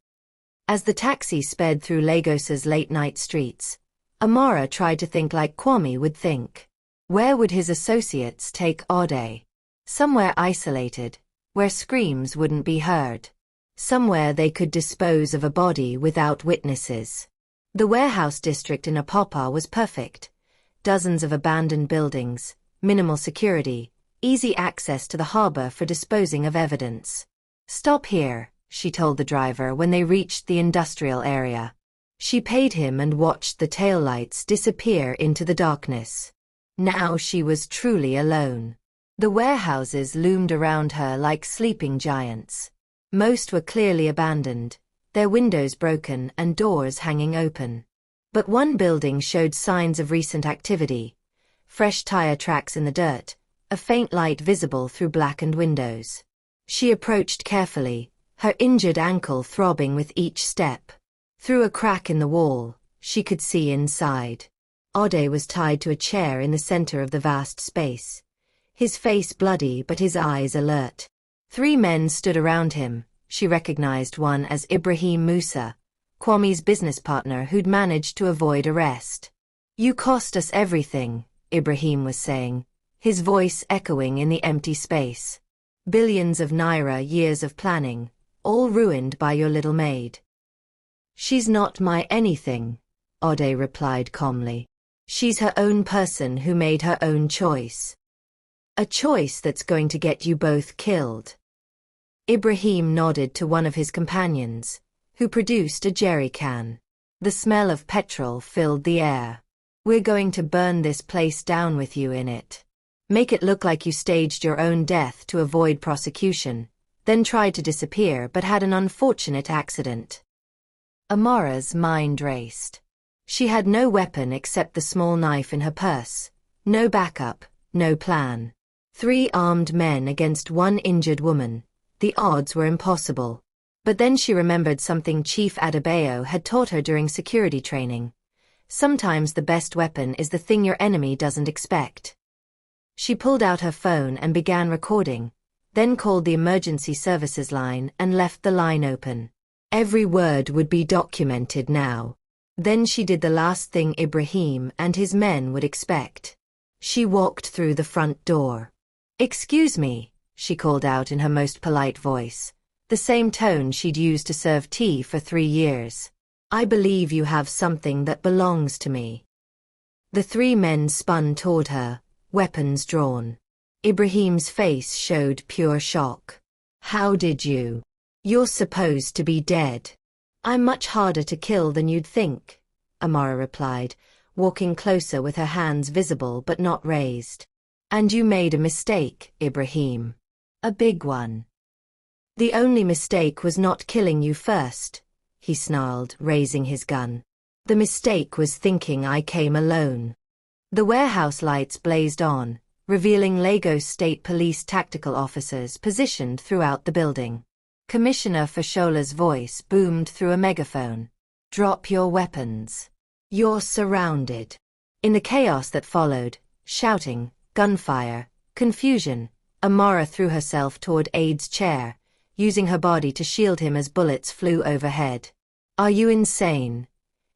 As the taxi sped through Lagos's late-night streets, Amara tried to think like Kwame would think. Where would his associates take Ode? Somewhere isolated, where screams wouldn't be heard. Somewhere they could dispose of a body without witnesses. The warehouse district in Apapa was perfect. Dozens of abandoned buildings, minimal security, easy access to the harbor for disposing of evidence. "Stop here," she told the driver when they reached the industrial area. She paid him and watched the taillights disappear into the darkness. Now she was truly alone. The warehouses loomed around her like sleeping giants. Most were clearly abandoned, their windows broken and doors hanging open. But one building showed signs of recent activity. Fresh tire tracks in the dirt, a faint light visible through blackened windows. She approached carefully, her injured ankle throbbing with each step. Through a crack in the wall, she could see inside. Ode was tied to a chair in the center of the vast space. His face bloody but his eyes alert. 3 men stood around him. She recognized one as Ibrahim Musa, Kwame's business partner who'd managed to avoid arrest. "You cost us everything," Ibrahim was saying, his voice echoing in the empty space. "Billions of naira, years of planning, all ruined by your little maid." "She's not my anything," Ode replied calmly. "She's her own person who made her own choice. A choice that's going to get you both killed." Ibrahim nodded to one of his companions, who produced a jerry can. The smell of petrol filled the air. "We're going to burn this place down with you in it. Make it look like you staged your own death to avoid prosecution, then tried to disappear but had an unfortunate accident." Amara's mind raced. She had no weapon except the small knife in her purse, no backup, no plan. 3 armed men against 1 injured woman. The odds were impossible. But then she remembered something Chief Adebayo had taught her during security training. Sometimes the best weapon is the thing your enemy doesn't expect. She pulled out her phone and began recording, then called the emergency services line and left the line open. Every word would be documented now. Then she did the last thing Ibrahim and his men would expect. She walked through the front door. "Excuse me," she called out in her most polite voice, the same tone she'd used to serve tea for 3 years. "I believe you have something that belongs to me." The 3 men spun toward her, weapons drawn. Ibrahim's face showed pure shock. "How did you? You're supposed to be dead." "I'm much harder to kill than you'd think," Amara replied, walking closer with her hands visible but not raised. And you made a mistake, Ibrahim. A big one. The only mistake was not killing you first, he snarled, raising his gun. The mistake was thinking I came alone. The warehouse lights blazed on, revealing Lagos State Police tactical officers positioned throughout the building. Commissioner Fashola's voice boomed through a megaphone. Drop your weapons. You're surrounded. In the chaos that followed, shouting, gunfire, confusion, Amara threw herself toward Aid's chair, using her body to shield him as bullets flew overhead. Are you insane?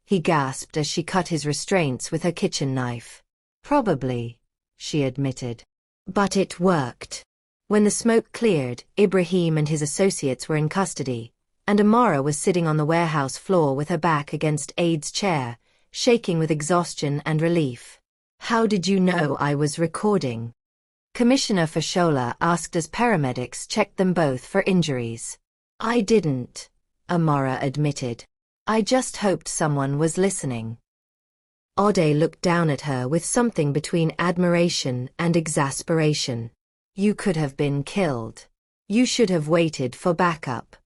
He gasped as she cut his restraints with her kitchen knife. Probably, she admitted. But it worked. When the smoke cleared, Ibrahim and his associates were in custody, and Amara was sitting on the warehouse floor with her back against Aid's chair, shaking with exhaustion and relief. How did you know I was recording? Commissioner Fashola asked as paramedics checked them both for injuries. I didn't, Amara admitted. I just hoped someone was listening. Ode looked down at her with something between admiration and exasperation. You could have been killed. You should have waited for backup.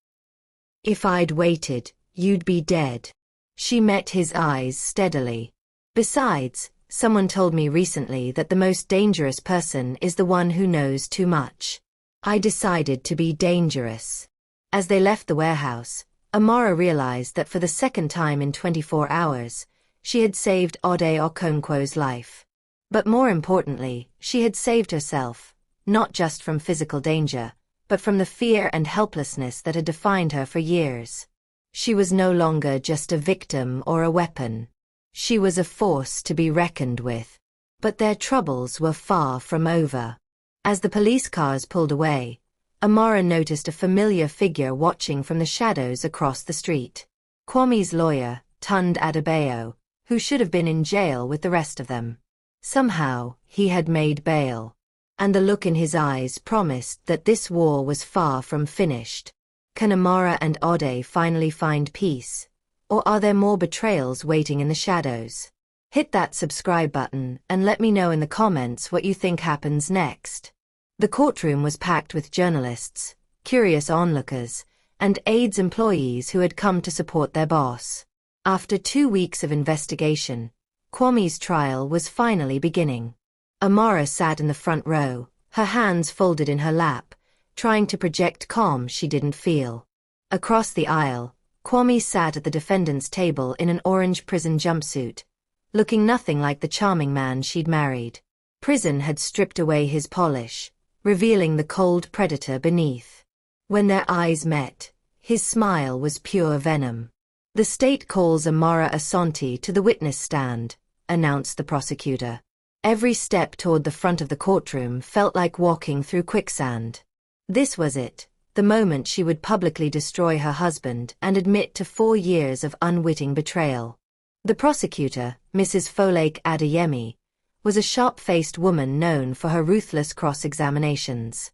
If I'd waited, you'd be dead. She met his eyes steadily. Besides, someone told me recently that the most dangerous person is the one who knows too much. I decided to be dangerous. As they left the warehouse, Amara realized that for the second time in 24 hours, she had saved Ode Okonkwo's life. But more importantly, she had saved herself, not just from physical danger, but from the fear and helplessness that had defined her for years. She was no longer just a victim or a weapon. She was a force to be reckoned with. But their troubles were far from over. As the police cars pulled away, Amara noticed a familiar figure watching from the shadows across the street. Kwame's lawyer, Tunde Adebayo, who should have been in jail with the rest of them. Somehow, he had made bail. And the look in his eyes promised that this war was far from finished. Can Amara and Ode finally find peace? Or are there more betrayals waiting in the shadows? Hit that subscribe button and let me know in the comments what you think happens next. The courtroom was packed with journalists, curious onlookers, and Aid's employees who had come to support their boss. After 2 weeks of investigation, Kwame's trial was finally beginning. Amara sat in the front row, her hands folded in her lap, trying to project calm she didn't feel. Across the aisle, Kwame sat at the defendant's table in an orange prison jumpsuit, looking nothing like the charming man she'd married. Prison had stripped away his polish, revealing the cold predator beneath. When their eyes met, his smile was pure venom. The state calls Amara Asante to the witness stand, announced the prosecutor. Every step toward the front of the courtroom felt like walking through quicksand. This was it, the moment she would publicly destroy her husband and admit to 4 years of unwitting betrayal. The prosecutor, Mrs. Folake Adeyemi, was a sharp-faced woman known for her ruthless cross-examinations.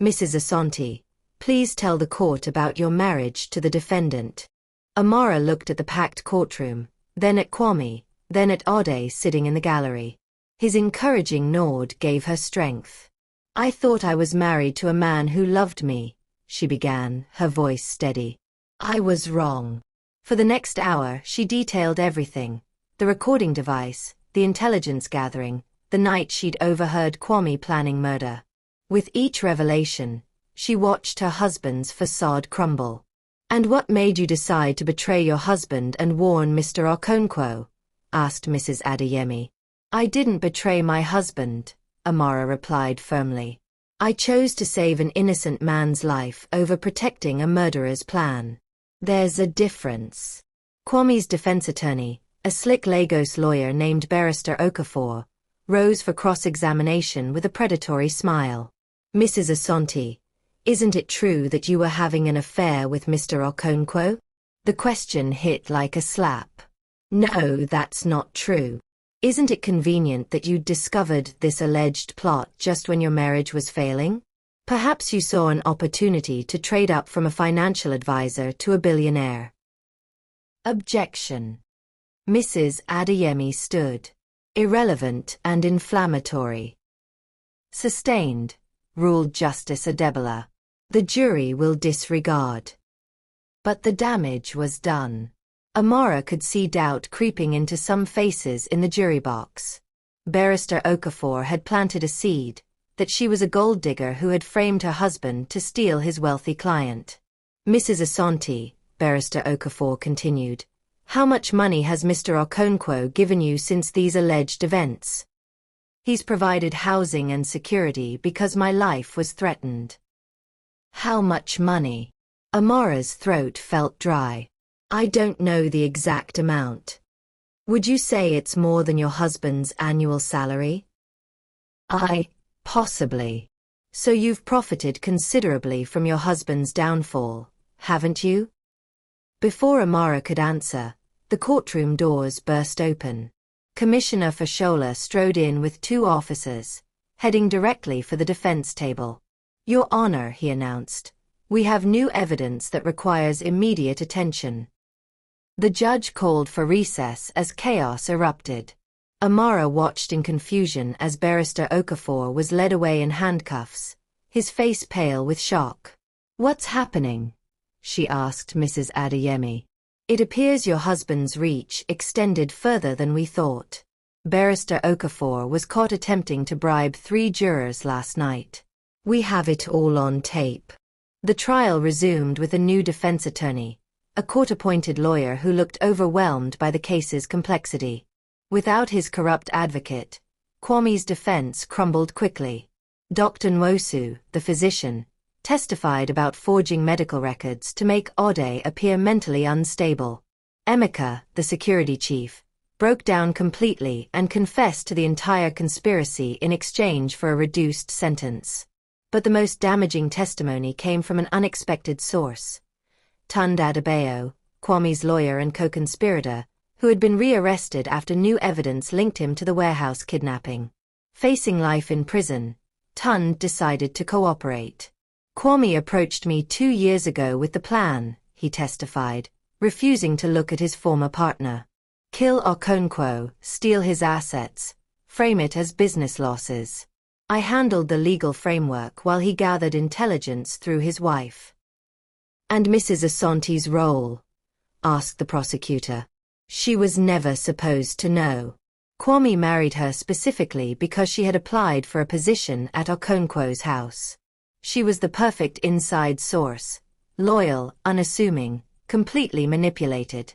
Mrs. Asante, please tell the court about your marriage to the defendant. Amara looked at the packed courtroom, then at Kwame, then at Ode sitting in the gallery. His encouraging nod gave her strength. I thought I was married to a man who loved me, she began, her voice steady. I was wrong. For the next hour, she detailed everything. The recording device, the intelligence gathering, the night she'd overheard Kwame planning murder. With each revelation, she watched her husband's facade crumble. And what made you decide to betray your husband and warn Mr. Okonkwo? Asked Mrs. Adeyemi. I didn't betray my husband, Amara replied firmly. I chose to save an innocent man's life over protecting a murderer's plan. There's a difference. Kwame's defense attorney, a slick Lagos lawyer named Barrister Okafor, rose for cross-examination with a predatory smile. Mrs. Asante, isn't it true that you were having an affair with Mr. Okonkwo? The question hit like a slap. No, that's not true. Isn't it convenient that you'd discovered this alleged plot just when your marriage was failing? Perhaps you saw an opportunity to trade up from a financial advisor to a billionaire. Objection. Mrs. Adeyemi stood. Irrelevant and inflammatory. Sustained, ruled Justice Adebola. The jury will disregard. But the damage was done. Amara could see doubt creeping into some faces in the jury box. Barrister Okafor had planted a seed, that she was a gold digger who had framed her husband to steal his wealthy client. Mrs. Asante, Barrister Okafor continued, how much money has Mr. Okonkwo given you since these alleged events? He's provided housing and security because my life was threatened. How much money? Amara's throat felt dry. I don't know the exact amount. Would you say it's more than your husband's annual salary? Possibly. So you've profited considerably from your husband's downfall, haven't you? Before Amara could answer, the courtroom doors burst open. Commissioner Fashola strode in with 2 officers, heading directly for the defense table. Your Honor, he announced, we have new evidence that requires immediate attention. The judge called for recess as chaos erupted. Amara watched in confusion as Barrister Okafor was led away in handcuffs, his face pale with shock. What's happening? She asked Mrs. Adeyemi. It appears your husband's reach extended further than we thought. Barrister Okafor was caught attempting to bribe 3 jurors last night. We have it all on tape. The trial resumed with a new defense attorney, a court-appointed lawyer who looked overwhelmed by the case's complexity. Without his corrupt advocate, Kwame's defense crumbled quickly. Dr. Nwosu, the physician, testified about forging medical records to make Ode appear mentally unstable. Emeka, the security chief, broke down completely and confessed to the entire conspiracy in exchange for a reduced sentence. But the most damaging testimony came from an unexpected source. Tunde Adebayo, Kwame's lawyer and co-conspirator, who had been rearrested after new evidence linked him to the warehouse kidnapping. Facing life in prison, Tunde decided to cooperate. Kwame approached me 2 years ago with the plan, he testified, refusing to look at his former partner. Kill Okonkwo, steal his assets, frame it as business losses. I handled the legal framework while he gathered intelligence through his wife. And Mrs. Asante's role? Asked the prosecutor. She was never supposed to know. Kwame married her specifically because she had applied for a position at Okonkwo's house. She was the perfect inside source, loyal, unassuming, completely manipulated.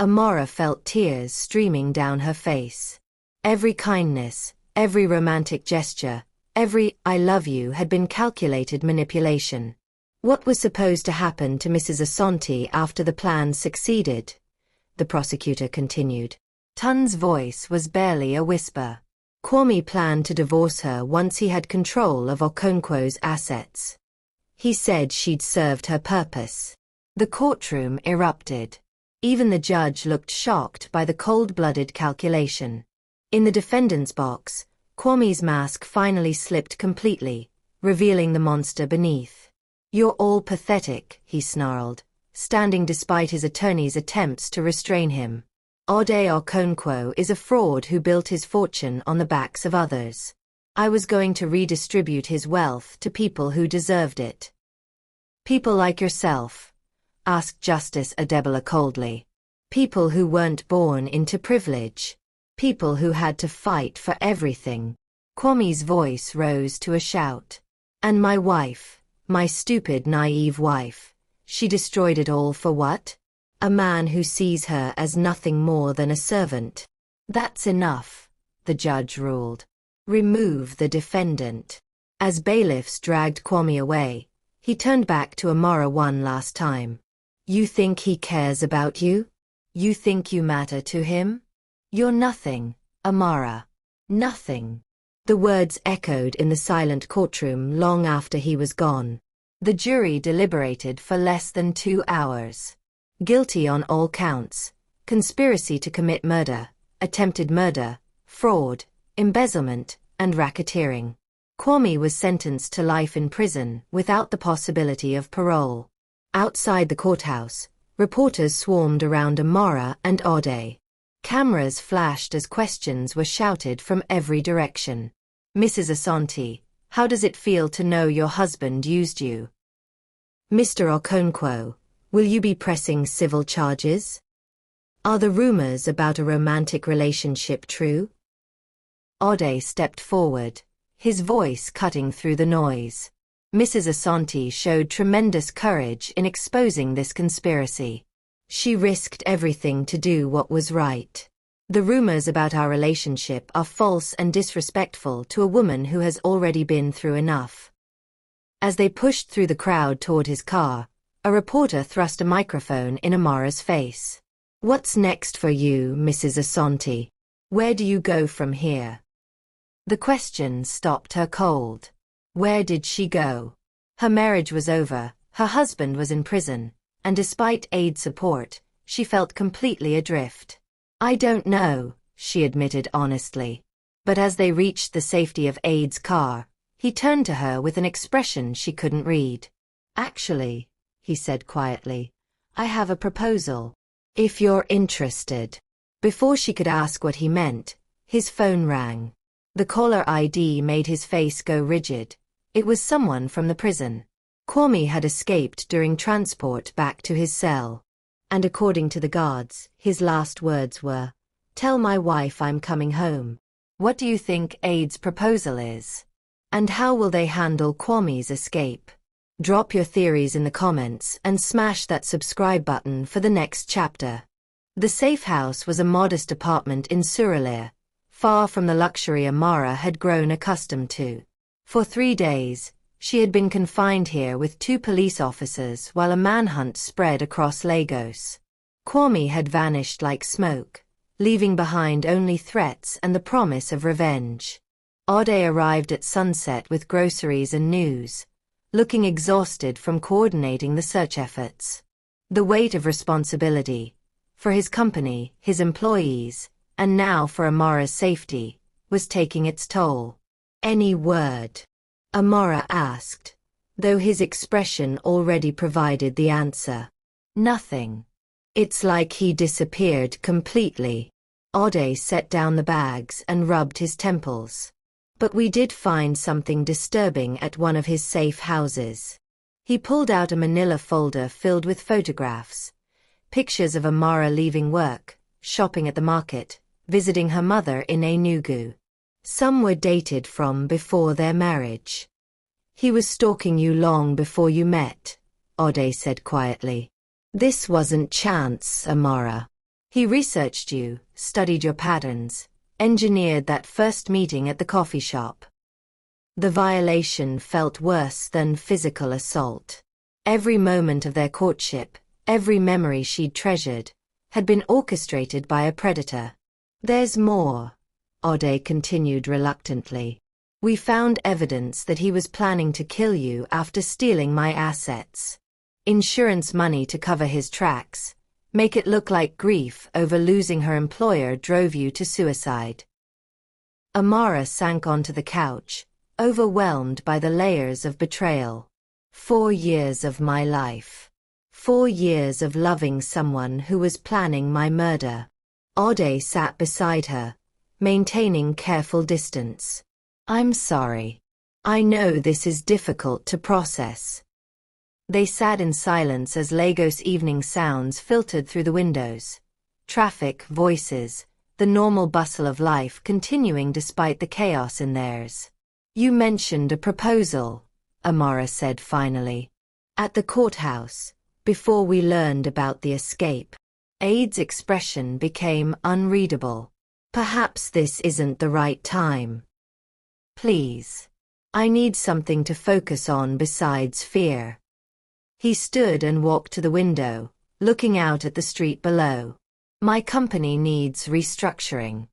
Amara felt tears streaming down her face. Every kindness, every romantic gesture, every I love you had been calculated manipulation. What was supposed to happen to Mrs. Asante after the plan succeeded? The prosecutor continued. Tunde's voice was barely a whisper. Kwame planned to divorce her once he had control of Okonkwo's assets. He said she'd served her purpose. The courtroom erupted. Even the judge looked shocked by the cold-blooded calculation. In the defendant's box, Kwame's mask finally slipped completely, revealing the monster beneath. You're all pathetic, he snarled, standing despite his attorney's attempts to restrain him. Ode Okonkwo is a fraud who built his fortune on the backs of others. I was going to redistribute his wealth to people who deserved it. People like yourself? Asked Justice Adebola coldly. People who weren't born into privilege. People who had to fight for everything. Kwame's voice rose to a shout. And my wife, my stupid, naive wife, she destroyed it all for what? A man who sees her as nothing more than a servant. That's enough, the judge ruled. Remove the defendant. As bailiffs dragged Kwame away, he turned back to Amara one last time. You think he cares about you? You think you matter to him? You're nothing, Amara. Nothing. The words echoed in the silent courtroom long after he was gone. The jury deliberated for less than 2 hours. Guilty on all counts: conspiracy to commit murder, attempted murder, fraud, embezzlement, and racketeering. Kwame was sentenced to life in prison without the possibility of parole. Outside the courthouse, reporters swarmed around Amara and Ode. Cameras flashed as questions were shouted from every direction. Mrs. Asante, how does it feel to know your husband used you? Mr. Okonkwo, will you be pressing civil charges? Are the rumors about a romantic relationship true? Ode stepped forward, his voice cutting through the noise. Mrs. Asante showed tremendous courage in exposing this conspiracy. She risked everything to do what was right. The rumors about our relationship are false and disrespectful to a woman who has already been through enough. As they pushed through the crowd toward his car, a reporter thrust a microphone in Amara's face. What's next for you, Mrs. Asante? Where do you go from here? The question stopped her cold. Where did she go? Her marriage was over, her husband was in prison, and despite aid support, she felt completely adrift. I don't know, she admitted honestly. But as they reached the safety of Aid's car, he turned to her with an expression she couldn't read. Actually, he said quietly, I have a proposal. If you're interested. Before she could ask what he meant, his phone rang. The caller ID made his face go rigid. It was someone from the prison. Kwame had escaped during transport back to his cell. And according to the guards, his last words were, "Tell my wife I'm coming home." What do you think Aid's proposal is? And how will they handle Kwame's escape? Drop your theories in the comments and smash that subscribe button for the next chapter. The safe house was a modest apartment in Surulere, far from the luxury Amara had grown accustomed to. For 3 days, she had been confined here with 2 police officers while a manhunt spread across Lagos. Kwame had vanished like smoke, leaving behind only threats and the promise of revenge. Ode arrived at sunset with groceries and news, looking exhausted from coordinating the search efforts. The weight of responsibility, for his company, his employees, and now for Amara's safety, was taking its toll. Any word? Amara asked, though his expression already provided the answer. Nothing. It's like he disappeared completely. Ode set down the bags and rubbed his temples. But we did find something disturbing at one of his safe houses. He pulled out a manila folder filled with photographs, pictures of Amara leaving work, shopping at the market, visiting her mother in Enugu. Some were dated from before their marriage. He was stalking you long before you met, Ode said quietly. This wasn't chance, Amara. He researched you, studied your patterns, engineered that first meeting at the coffee shop. The violation felt worse than physical assault. Every moment of their courtship, every memory she'd treasured, had been orchestrated by a predator. There's more, Ode continued reluctantly. We found evidence that he was planning to kill you after stealing my assets. Insurance money to cover his tracks, make it look like grief over losing her employer drove you to suicide. Amara sank onto the couch, overwhelmed by the layers of betrayal. 4 years of my life. 4 years of loving someone who was planning my murder. Ode sat beside her, maintaining careful distance. I'm sorry. I know this is difficult to process. They sat in silence as Lagos evening sounds filtered through the windows. Traffic, voices, the normal bustle of life continuing despite the chaos in theirs. You mentioned a proposal, Amara said finally. At the courthouse, before we learned about the escape. Aid's expression became unreadable. Perhaps this isn't the right time. Please. I need something to focus on besides fear. He stood and walked to the window, looking out at the street below. My company needs restructuring.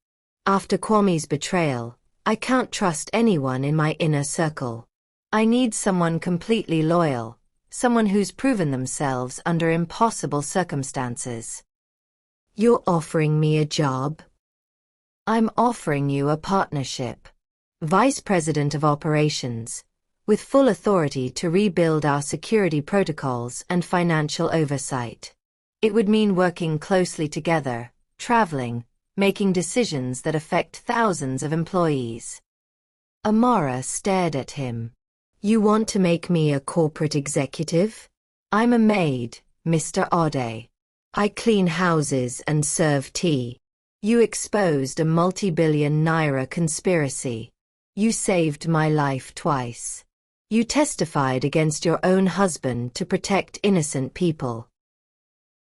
After Kwame's betrayal, I can't trust anyone in my inner circle. I need someone completely loyal, someone who's proven themselves under impossible circumstances. You're offering me a job? I'm offering you a partnership. Vice President of Operations, with full authority to rebuild our security protocols and financial oversight. It would mean working closely together, traveling, making decisions that affect thousands of employees. Amara stared at him. You want to make me a corporate executive? I'm a maid, Mr. Ode. I clean houses and serve tea. You exposed a multi-billion naira conspiracy. You saved my life twice. You testified against your own husband to protect innocent people.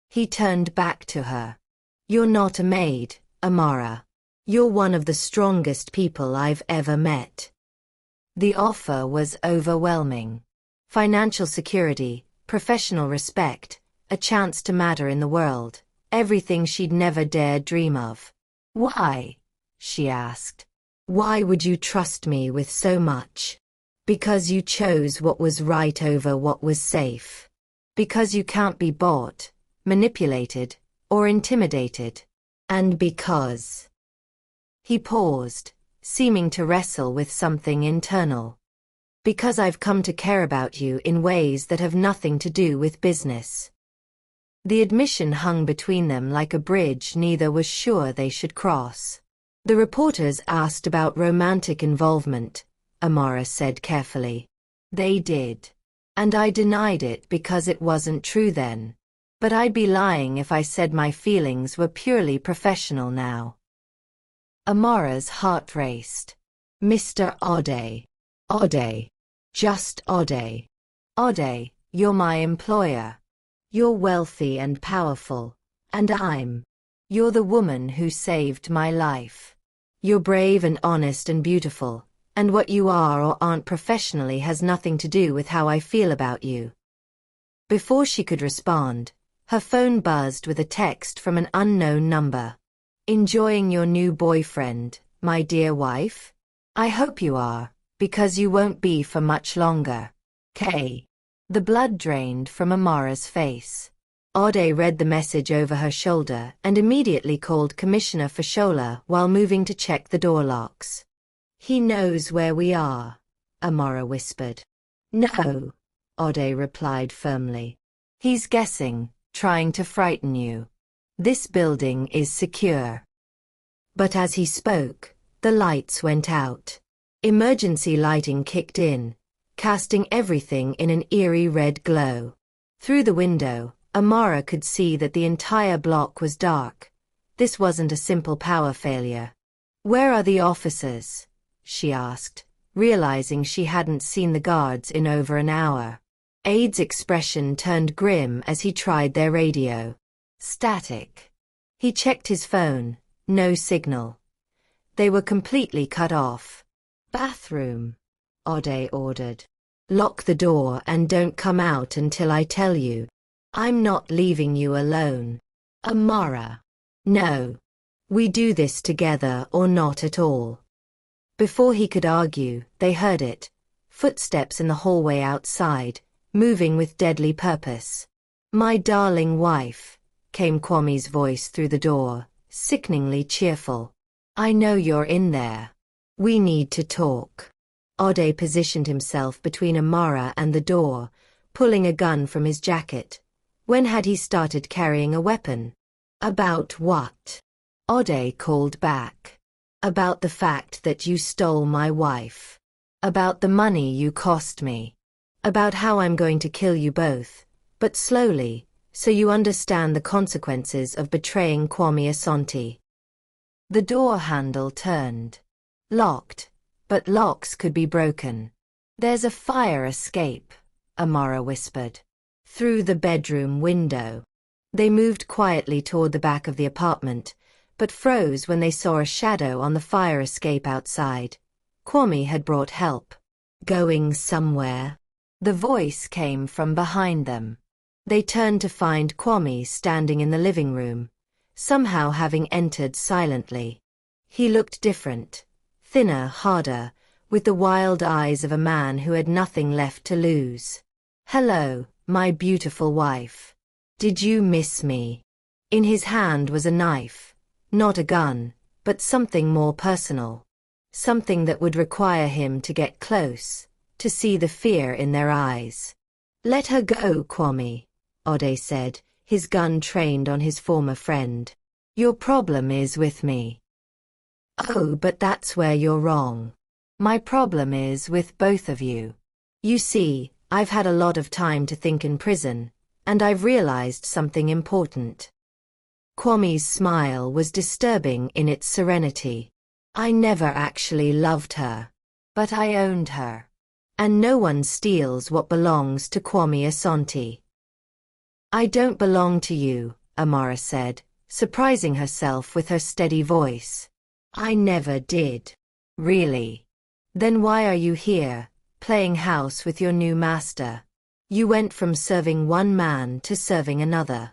He turned back to her. You're not a maid, Amara. You're one of the strongest people I've ever met. The offer was overwhelming. Financial security, professional respect, a chance to matter in the world, everything she'd never dared dream of. Why? She asked. Why would you trust me with so much? Because you chose what was right over what was safe. Because you can't be bought, manipulated, or intimidated. And because... He paused, seeming to wrestle with something internal. Because I've come to care about you in ways that have nothing to do with business. The admission hung between them like a bridge neither was sure they should cross. The reporters asked about romantic involvement, Amara said carefully. They did. And I denied it because it wasn't true then. But I'd be lying if I said my feelings were purely professional now. Amara's heart raced. Mr. Ode. Ode. Just Ode. Ode, you're my employer. You're wealthy and powerful. And you're the woman who saved my life. You're brave and honest and beautiful, and what you are or aren't professionally has nothing to do with how I feel about you. Before she could respond, her phone buzzed with a text from an unknown number. Enjoying your new boyfriend, my dear wife? I hope you are, because you won't be for much longer. K. The blood drained from Amara's face. Ode read the message over her shoulder and immediately called Commissioner Fashola while moving to check the door locks. He knows where we are, Amara whispered. No, Ode replied firmly. He's guessing, trying to frighten you. This building is secure. But as he spoke, the lights went out. Emergency lighting kicked in, casting everything in an eerie red glow. Through the window, Amara could see that the entire block was dark. This wasn't a simple power failure. Where are the officers? She asked, realizing she hadn't seen the guards in over an hour. Aid's expression turned grim as he tried their radio. Static. He checked his phone, no signal. They were completely cut off. Bathroom, Ode ordered. Lock the door and don't come out until I tell you. I'm not leaving you alone. Amara. No. We do this together or not at all. Before he could argue, they heard it. Footsteps in the hallway outside, moving with deadly purpose. My darling wife, came Kwame's voice through the door, sickeningly cheerful. I know you're in there. We need to talk. Ode positioned himself between Amara and the door, pulling a gun from his jacket. When had he started carrying a weapon? About what? Ode called back. About the fact that you stole my wife. About the money you cost me. About how I'm going to kill you both, but slowly, so you understand the consequences of betraying Kwame Asante. The door handle turned. Locked, but locks could be broken. There's a fire escape, Amara whispered. Through the bedroom window. They moved quietly toward the back of the apartment, but froze when they saw a shadow on the fire escape outside. Kwame had brought help. Going somewhere? The voice came from behind them. They turned to find Kwame standing in the living room, somehow having entered silently. He looked different, thinner, harder, with the wild eyes of a man who had nothing left to lose. Hello, my beautiful wife. Did you miss me? In his hand was a knife, not a gun, but something more personal. Something that would require him to get close, to see the fear in their eyes. Let her go, Kwame, Ode said, his gun trained on his former friend. Your problem is with me. Oh, but that's where you're wrong. My problem is with both of you. You see, I've had a lot of time to think in prison, and I've realized something important. Kwame's smile was disturbing in its serenity. I never actually loved her. But I owned her. And no one steals what belongs to Kwame Asante. I don't belong to you, Amara said, surprising herself with her steady voice. I never did. Really? Then why are you here, playing house with your new master? You went from serving one man to serving another.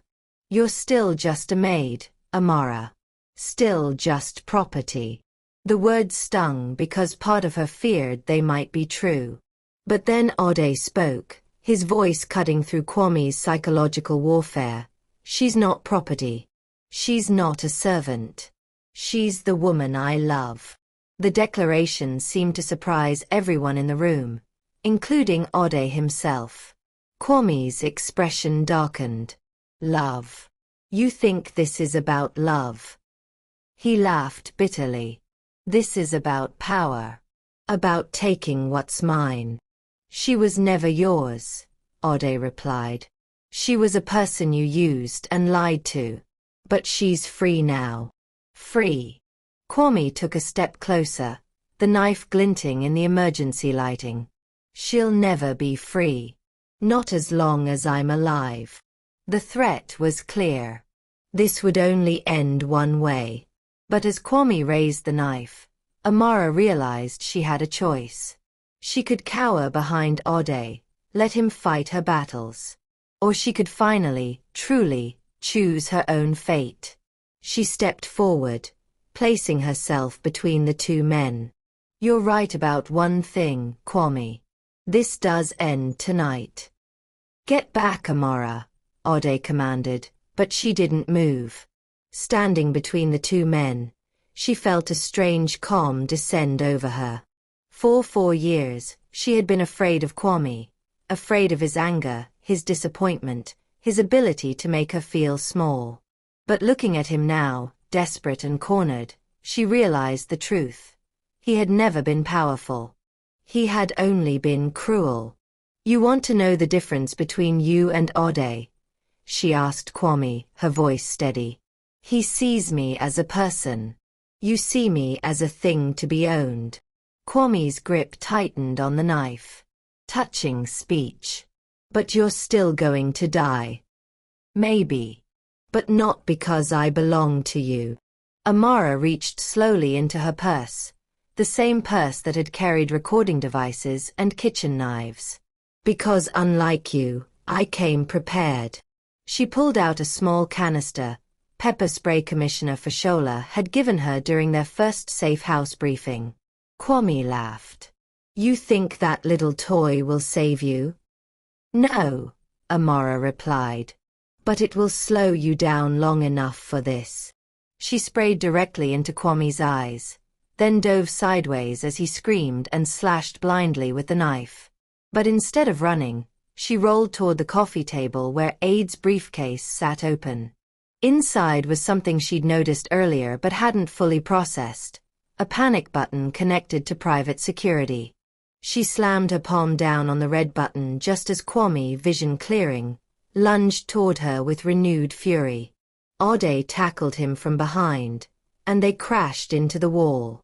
You're still just a maid, Amara. Still just property. The words stung because part of her feared they might be true. But then Ode spoke, his voice cutting through Kwame's psychological warfare. She's not property. She's not a servant. She's the woman I love. The declaration seemed to surprise everyone in the room, including Ode himself. Kwame's expression darkened. Love. You think this is about love? He laughed bitterly. This is about power. About taking what's mine. She was never yours, Ode replied. She was a person you used and lied to. But she's free now. Free. Kwame took a step closer, the knife glinting in the emergency lighting. She'll never be free. Not as long as I'm alive. The threat was clear. This would only end one way. But as Kwame raised the knife, Amara realized she had a choice. She could cower behind Ode, let him fight her battles. Or she could finally, truly, choose her own fate. She stepped forward, placing herself between the two men. You're right about one thing, Kwame. This does end tonight. Get back, Amara, Ode commanded, but she didn't move. Standing between the two men, she felt a strange calm descend over her. For 4 years, she had been afraid of Kwame, afraid of his anger, his disappointment, his ability to make her feel small. But looking at him now, desperate and cornered, she realized the truth. He had never been powerful. He had only been cruel. You want to know the difference between you and Ode? She asked Kwame, her voice steady. He sees me as a person. You see me as a thing to be owned. Kwame's grip tightened on the knife. Touching speech. But you're still going to die. Maybe. But not because I belong to you. Amara reached slowly into her purse, the same purse that had carried recording devices and kitchen knives. Because unlike you, I came prepared. She pulled out a small canister, pepper spray Commissioner Fashola had given her during their first safe house briefing. Kwame laughed. You think that little toy will save you? No, Amara replied. But it will slow you down long enough for this. She sprayed directly into Kwame's eyes, then dove sideways as he screamed and slashed blindly with the knife. But instead of running, she rolled toward the coffee table where Aid's briefcase sat open. Inside was something she'd noticed earlier but hadn't fully processed, a panic button connected to private security. She slammed her palm down on the red button just as Kwame, vision clearing, lunged toward her with renewed fury. Ode tackled him from behind, and they crashed into the wall.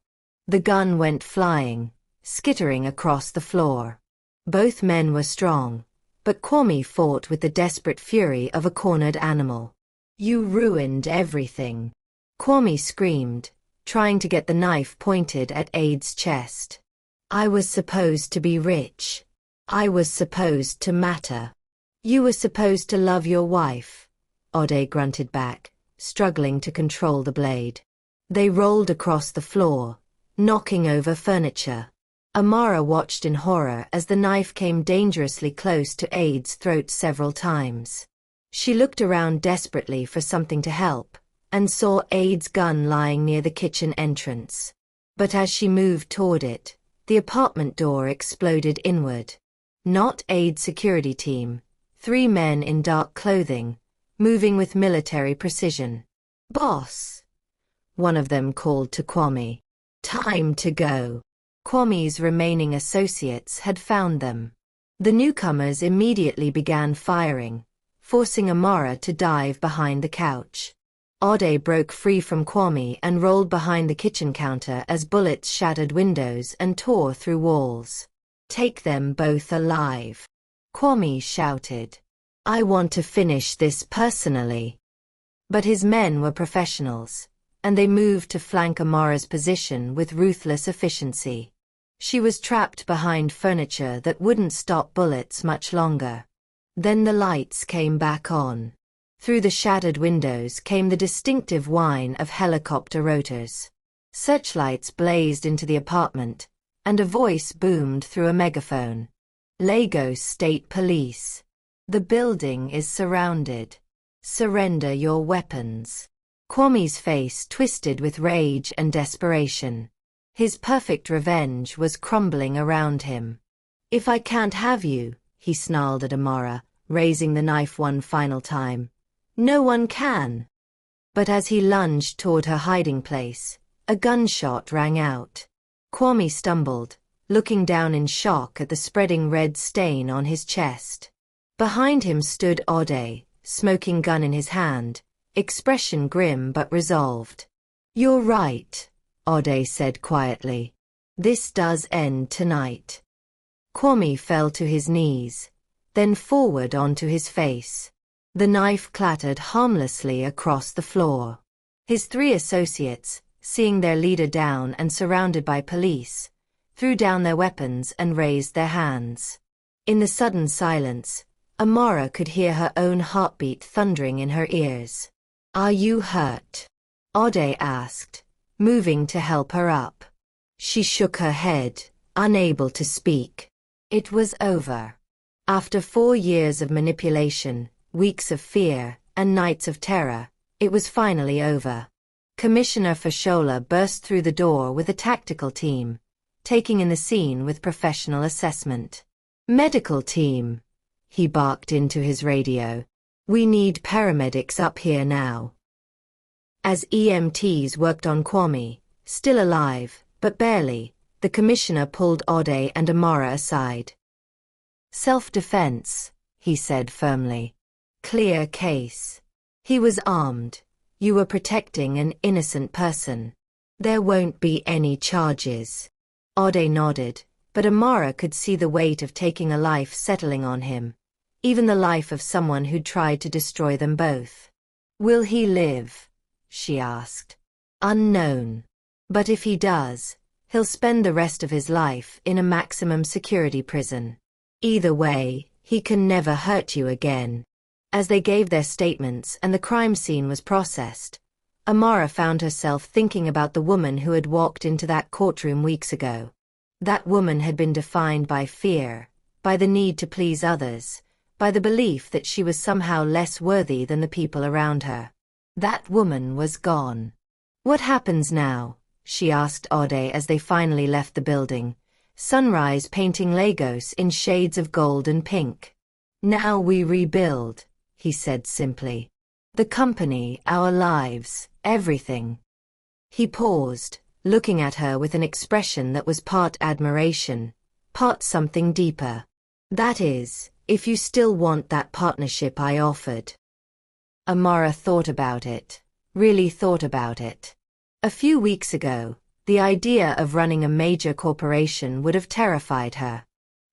The gun went flying, skittering across the floor. Both men were strong, but Kwame fought with the desperate fury of a cornered animal. You ruined everything. Kwame screamed, trying to get the knife pointed at Aid's chest. I was supposed to be rich. I was supposed to matter. You were supposed to love your wife, Ode grunted back, struggling to control the blade. They rolled across the floor, knocking over furniture. Amara watched in horror as the knife came dangerously close to Aid's throat several times. She looked around desperately for something to help, and saw Aid's gun lying near the kitchen entrance. But as she moved toward it, the apartment door exploded inward. Not Aid's security team, 3 men in dark clothing, moving with military precision. "Boss," one of them called to Kwame. "Time to go." Kwame's remaining associates had found them. The newcomers immediately began firing, forcing Amara to dive behind the couch. Ode broke free from Kwame and rolled behind the kitchen counter as bullets shattered windows and tore through walls. "Take them both alive," Kwame shouted. "I want to finish this personally." But his men were professionals, and they moved to flank Amara's position with ruthless efficiency. She was trapped behind furniture that wouldn't stop bullets much longer. Then the lights came back on. Through the shattered windows came the distinctive whine of helicopter rotors. Searchlights blazed into the apartment, and a voice boomed through a megaphone. "Lagos State Police. The building is surrounded. Surrender your weapons." Kwame's face twisted with rage and desperation. His perfect revenge was crumbling around him. "If I can't have you," he snarled at Amara, raising the knife one final time, "no one can." But as he lunged toward her hiding place, a gunshot rang out. Kwame stumbled, looking down in shock at the spreading red stain on his chest. Behind him stood Ode, smoking gun in his hand, expression grim but resolved. "You're right," Ode said quietly. "This does end tonight." Kwame fell to his knees, then forward onto his face. The knife clattered harmlessly across the floor. His three associates, seeing their leader down and surrounded by police, threw down their weapons and raised their hands. In the sudden silence, Amara could hear her own heartbeat thundering in her ears. "Are you hurt?" Ode asked, moving to help her up. She shook her head, unable to speak. It was over. After 4 years of manipulation, weeks of fear, and nights of terror, it was finally over. Commissioner Fashola burst through the door with a tactical team, taking in the scene with professional assessment. "Medical team," he barked into his radio. "We need paramedics up here now." As EMTs worked on Kwame, still alive, but barely, the commissioner pulled Ode and Amara aside. "Self-defense," he said firmly. "Clear case. He was armed. You were protecting an innocent person. There won't be any charges." Ode nodded, but Amara could see the weight of taking a life settling on him, even the life of someone who'd tried to destroy them both. "Will he live?" she asked. "Unknown. But if he does, he'll spend the rest of his life in a maximum security prison. Either way, he can never hurt you again." As they gave their statements and the crime scene was processed, Amara found herself thinking about the woman who had walked into that courtroom weeks ago. That woman had been defined by fear, by the need to please others, by the belief that she was somehow less worthy than the people around her. That woman was gone. "What happens now?" she asked Ode as they finally left the building, sunrise painting Lagos in shades of gold and pink. "Now we rebuild," he said simply. "The company, our lives, everything." He paused, looking at her with an expression that was part admiration, part something deeper. "That is, if you still want that partnership I offered." Amara thought about it, really thought about it. A few weeks ago, the idea of running a major corporation would have terrified her.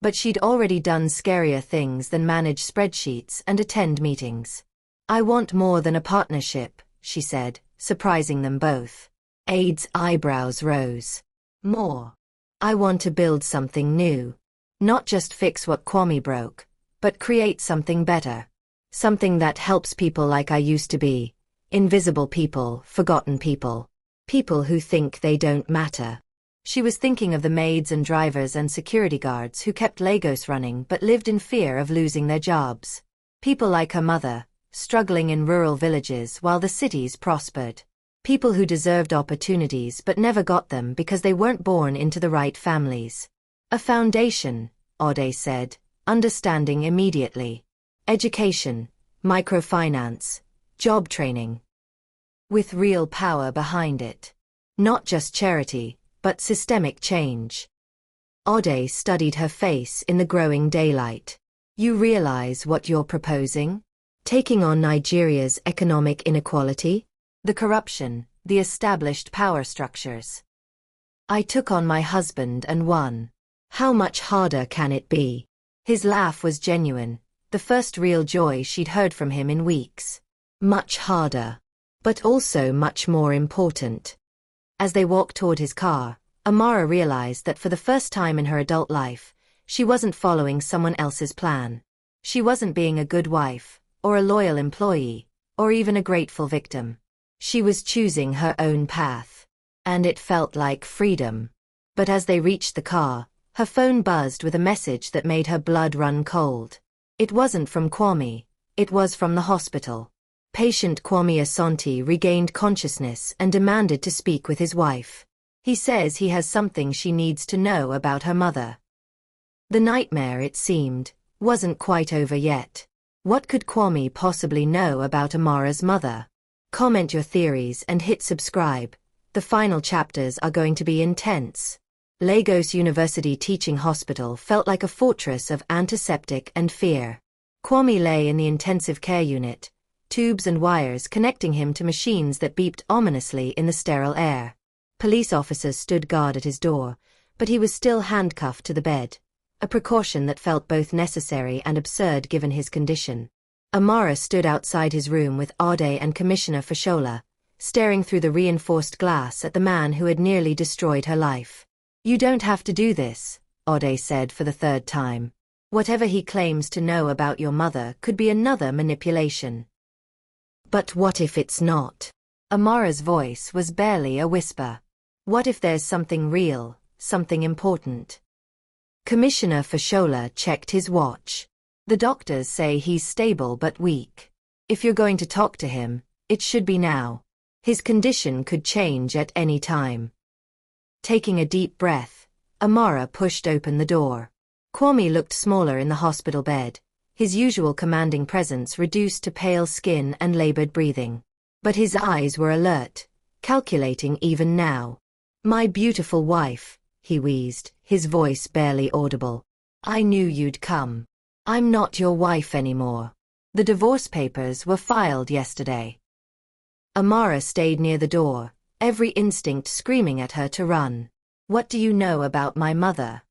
But she'd already done scarier things than manage spreadsheets and attend meetings. "I want more than a partnership," she said, surprising them both. Ade's eyebrows rose. "More. I want to build something new. Not just fix what Kwame broke, but create something better. Something that helps people like I used to be. Invisible people, forgotten people. People who think they don't matter." She was thinking of the maids and drivers and security guards who kept Lagos running but lived in fear of losing their jobs. People like her mother, struggling in rural villages while the cities prospered. People who deserved opportunities but never got them because they weren't born into the right families. "A foundation," Ode said, understanding immediately. "Education, microfinance, job training." with real power behind it. Not just charity, but systemic change. Ode studied her face in the growing daylight. You realize what you're proposing? Taking on Nigeria's economic inequality? The corruption, the established power structures. I took on my husband and won. How much harder can it be? His laugh was genuine, the first real joy she'd heard from him in weeks. Much harder. But also much more important. As they walked toward his car, Amara realized that for the first time in her adult life, she wasn't following someone else's plan. She wasn't being a good wife, or a loyal employee, or even a grateful victim. She was choosing her own path. And it felt like freedom. But as they reached the car, her phone buzzed with a message that made her blood run cold. It wasn't from Kwame, it was from the hospital. Patient Kwame Asante regained consciousness and demanded to speak with his wife. He says he has something she needs to know about her mother. The nightmare, it seemed, wasn't quite over yet. What could Kwame possibly know about Amara's mother? Comment your theories and hit subscribe. The final chapters are going to be intense. Lagos University Teaching Hospital felt like a fortress of antiseptic and fear. Kwame lay in the intensive care unit, tubes and wires connecting him to machines that beeped ominously in the sterile air. Police officers stood guard at his door, but he was still handcuffed to the bed, a precaution that felt both necessary and absurd given his condition. Amara stood outside his room with Ade and Commissioner Fashola, staring through the reinforced glass at the man who had nearly destroyed her life. You don't have to do this, Ade said for the third time. Whatever he claims to know about your mother could be another manipulation. But what if it's not? Amara's voice was barely a whisper. What if there's something real, something important? Commissioner Fashola checked his watch. The doctors say he's stable but weak. If you're going to talk to him, it should be now. His condition could change at any time. Taking a deep breath, Amara pushed open the door. Kwame looked smaller in the hospital bed, his usual commanding presence reduced to pale skin and labored breathing. But his eyes were alert, calculating even now. My beautiful wife, he wheezed, his voice barely audible. I knew you'd come. I'm not your wife anymore. The divorce papers were filed yesterday. Amara stayed near the door, every instinct screaming at her to run. What do you know about my mother?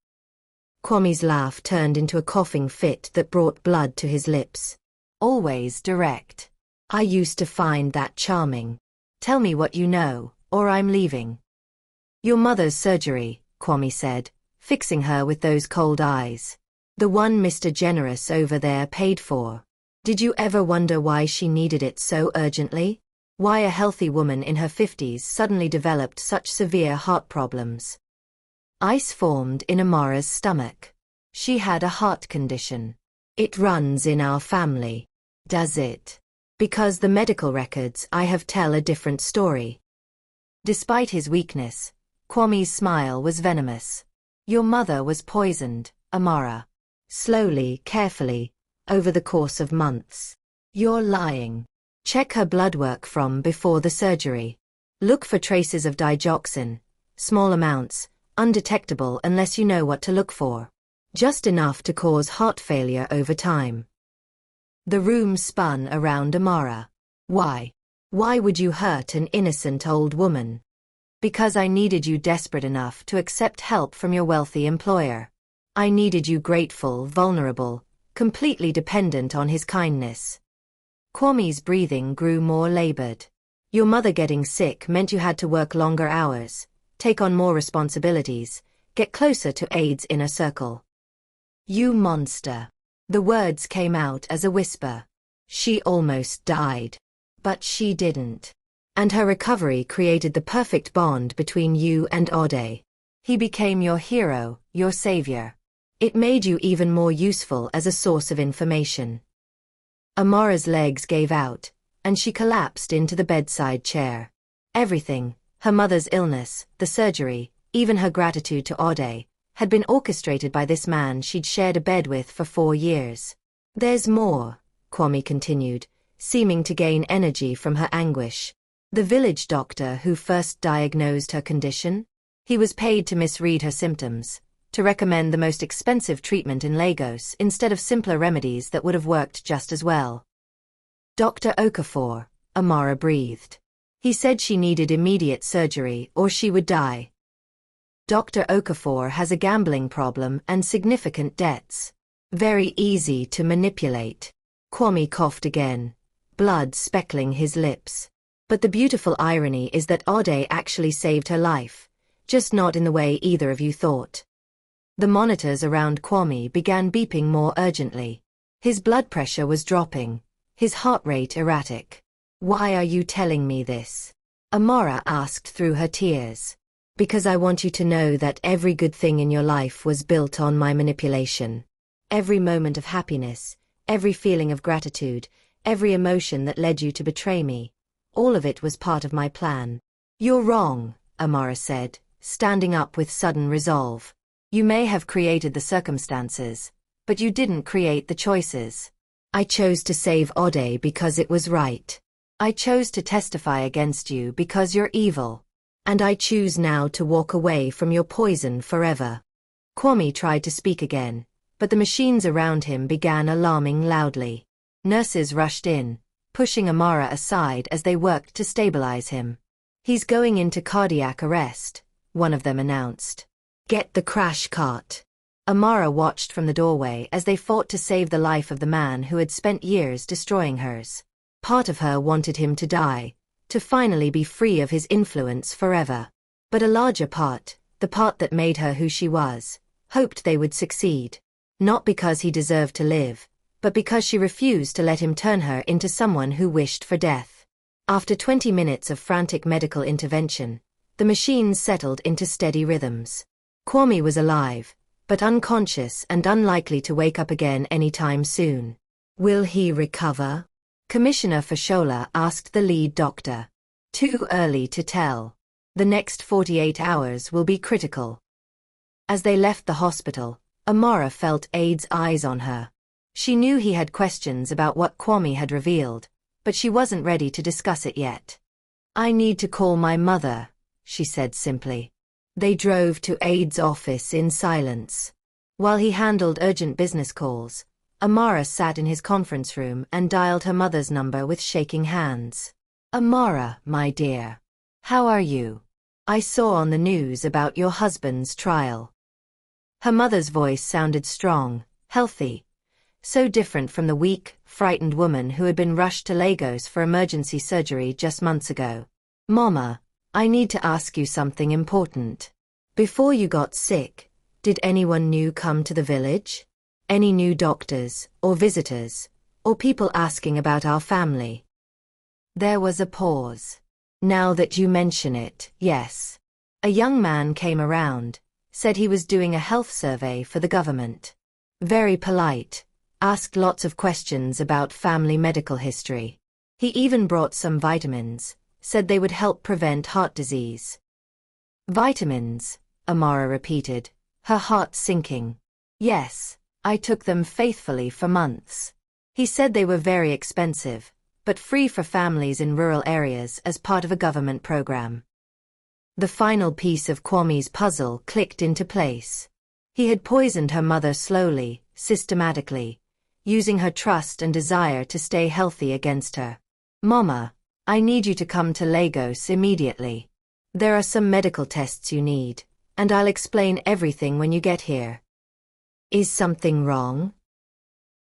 Kwame's laugh turned into a coughing fit that brought blood to his lips. Always direct. I used to find that charming. Tell me what you know, or I'm leaving. Your mother's surgery, Kwame said, fixing her with those cold eyes. The one Mr. Generous over there paid for. Did you ever wonder why she needed it so urgently? Why a healthy woman in her 50s suddenly developed such severe heart problems? Ice formed in Amara's stomach. She had a heart condition. It runs in our family. Does it? Because the medical records I have tell a different story. Despite his weakness, Kwame's smile was venomous. Your mother was poisoned, Amara. Slowly, carefully, over the course of months. You're lying. Check her blood work from before the surgery. Look for traces of digoxin, small amounts, undetectable unless you know what to look for. Just enough to cause heart failure over time. The room spun around Amara. Why? Why would you hurt an innocent old woman? Because I needed you desperate enough to accept help from your wealthy employer. I needed you grateful, vulnerable, completely dependent on his kindness. Kwame's breathing grew more labored. Your mother getting sick meant you had to work longer hours, take on more responsibilities, get closer to Aid's inner circle. You monster. The words came out as a whisper. She almost died. But she didn't. And her recovery created the perfect bond between you and Ode. He became your hero, your savior. It made you even more useful as a source of information. Amara's legs gave out, and she collapsed into the bedside chair. Everything, her mother's illness, the surgery, even her gratitude to Ode, had been orchestrated by this man she'd shared a bed with for 4 years. There's more, Kwame continued, seeming to gain energy from her anguish. The village doctor who first diagnosed her condition? He was paid to misread her symptoms, to recommend the most expensive treatment in Lagos instead of simpler remedies that would have worked just as well. Dr. Okafor, Amara breathed. He said she needed immediate surgery or she would die. Dr. Okafor has a gambling problem and significant debts. Very easy to manipulate. Kwame coughed again, blood speckling his lips. But the beautiful irony is that Ode actually saved her life, just not in the way either of you thought. The monitors around Kwame began beeping more urgently. His blood pressure was dropping, his heart rate erratic. Why are you telling me this? Amara asked through her tears. Because I want you to know that every good thing in your life was built on my manipulation. Every moment of happiness, every feeling of gratitude, every emotion that led you to betray me. All of it was part of my plan. You're wrong, Amara said, standing up with sudden resolve. You may have created the circumstances, but you didn't create the choices. I chose to save Ode because it was right. I chose to testify against you because you're evil. And I choose now to walk away from your poison forever. Kwame tried to speak again, but the machines around him began alarming loudly. Nurses rushed in, pushing Amara aside as they worked to stabilize him. He's going into cardiac arrest, one of them announced. Get the crash cart. Amara watched from the doorway as they fought to save the life of the man who had spent years destroying hers. Part of her wanted him to die, to finally be free of his influence forever. But a larger part, the part that made her who she was, hoped they would succeed. Not because he deserved to live, but because she refused to let him turn her into someone who wished for death. After 20 minutes of frantic medical intervention, the machines settled into steady rhythms. Kwame was alive, but unconscious and unlikely to wake up again anytime soon. Will he recover? Commissioner Fashola asked the lead doctor. Too early to tell. The next 48 hours will be critical. As they left the hospital, Amara felt Aid's eyes on her. She knew he had questions about what Kwame had revealed, but she wasn't ready to discuss it yet. I need to call my mother, she said simply. They drove to Aid's office in silence. While he handled urgent business calls, Amara sat in his conference room and dialed her mother's number with shaking hands. Amara, my dear. How are you? I saw on the news about your husband's trial. Her mother's voice sounded strong, healthy, so different from the weak, frightened woman who had been rushed to Lagos for emergency surgery just months ago. Mama, I need to ask you something important. Before you got sick, did anyone new come to the village? Any new doctors, or visitors, or people asking about our family? There was a pause. Now that you mention it, yes. A young man came around, said he was doing a health survey for the government. Very polite, asked lots of questions about family medical history. He even brought some vitamins, said they would help prevent heart disease. Vitamins, Amara repeated, her heart sinking. Yes, I took them faithfully for months. He said they were very expensive, but free for families in rural areas as part of a government program. The final piece of Kwame's puzzle clicked into place. He had poisoned her mother slowly, systematically, using her trust and desire to stay healthy against her. Mama, I need you to come to Lagos immediately. There are some medical tests you need, and I'll explain everything when you get here. Is something wrong?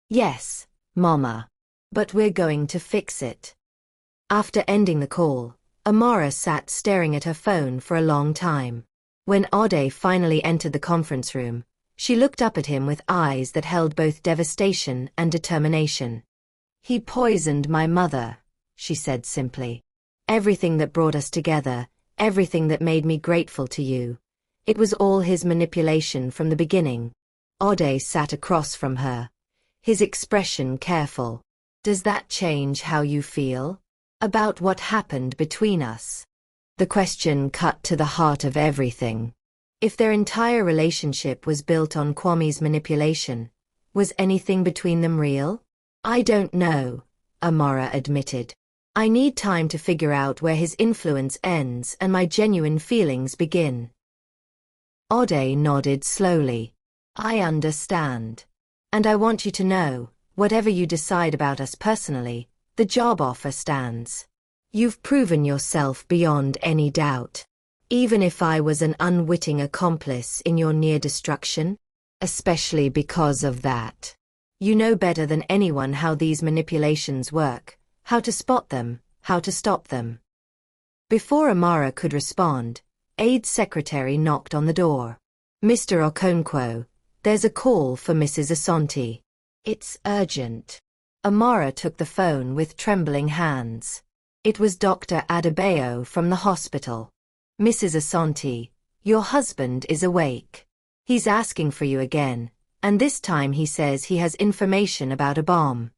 Yes, Mama. But we're going to fix it. After ending the call, Amara sat staring at her phone for a long time. When Ode finally entered the conference room, she looked up at him with eyes that held both devastation and determination. He poisoned my mother, she said simply. Everything that brought us together, everything that made me grateful to you. It was all his manipulation from the beginning. Ode sat across from her, his expression careful. Does that change how you feel? About what happened between us? The question cut to the heart of everything. If their entire relationship was built on Kwame's manipulation, was anything between them real? I don't know, Amara admitted. I need time to figure out where his influence ends and my genuine feelings begin. Ode nodded slowly. I understand. And I want you to know, whatever you decide about us personally, the job offer stands. You've proven yourself beyond any doubt. Even if I was an unwitting accomplice in your near destruction, especially because of that. You know better than anyone how these manipulations work, how to spot them, how to stop them. Before Amara could respond, Aid's secretary knocked on the door. Mr. Okonkwo, there's a call for Mrs. Asante. It's urgent. Amara took the phone with trembling hands. It was Dr. Adebayo from the hospital. Mrs. Asante, your husband is awake. He's asking for you again, and this time he says he has information about a bomb.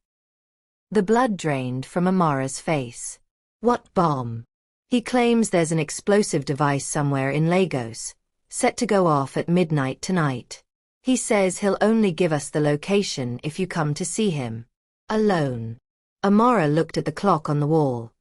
The blood drained from Amara's face. What bomb? He claims there's an explosive device somewhere in Lagos, set to go off at midnight tonight. He says he'll only give us the location if you come to see him. Alone. Amara looked at the clock on the wall.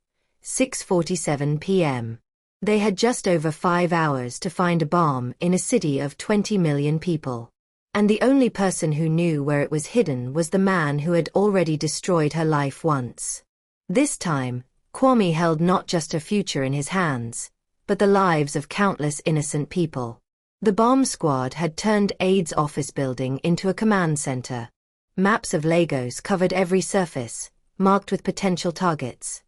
6:47 p.m. They had just over 5 hours to find a bomb in a city of 20 million people. And the only person who knew where it was hidden was the man who had already destroyed her life once. This time, Kwame held not just her future in his hands, but the lives of countless innocent people. The bomb squad had turned Aid's office building into a command center. Maps of Lagos covered every surface, marked with potential targets.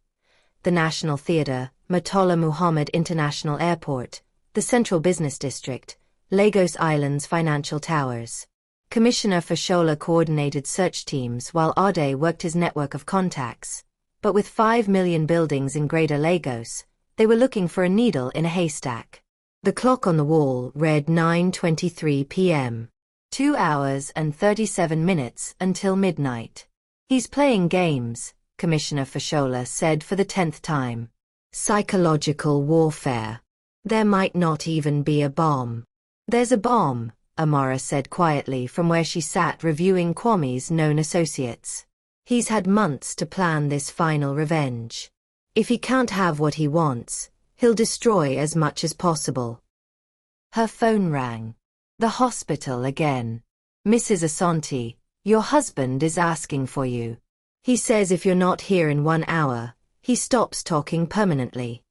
The National Theatre, Murtala Muhammad International Airport, the Central Business District, Lagos Island's financial towers. Commissioner Fashola coordinated search teams while Ade worked his network of contacts. But with 5 million buildings in Greater Lagos, they were looking for a needle in a haystack. The clock on the wall read 9:23 p.m. 2 hours and 37 minutes until midnight. He's playing games, Commissioner Fashola said for the 10th time. Psychological warfare. There might not even be a bomb. There's a bomb, Amara said quietly from where she sat reviewing Kwame's known associates. He's had months to plan this final revenge. If he can't have what he wants, he'll destroy as much as possible. Her phone rang. The hospital again. Mrs. Asante, your husband is asking for you. He says if you're not here in 1 hour, he stops talking permanently.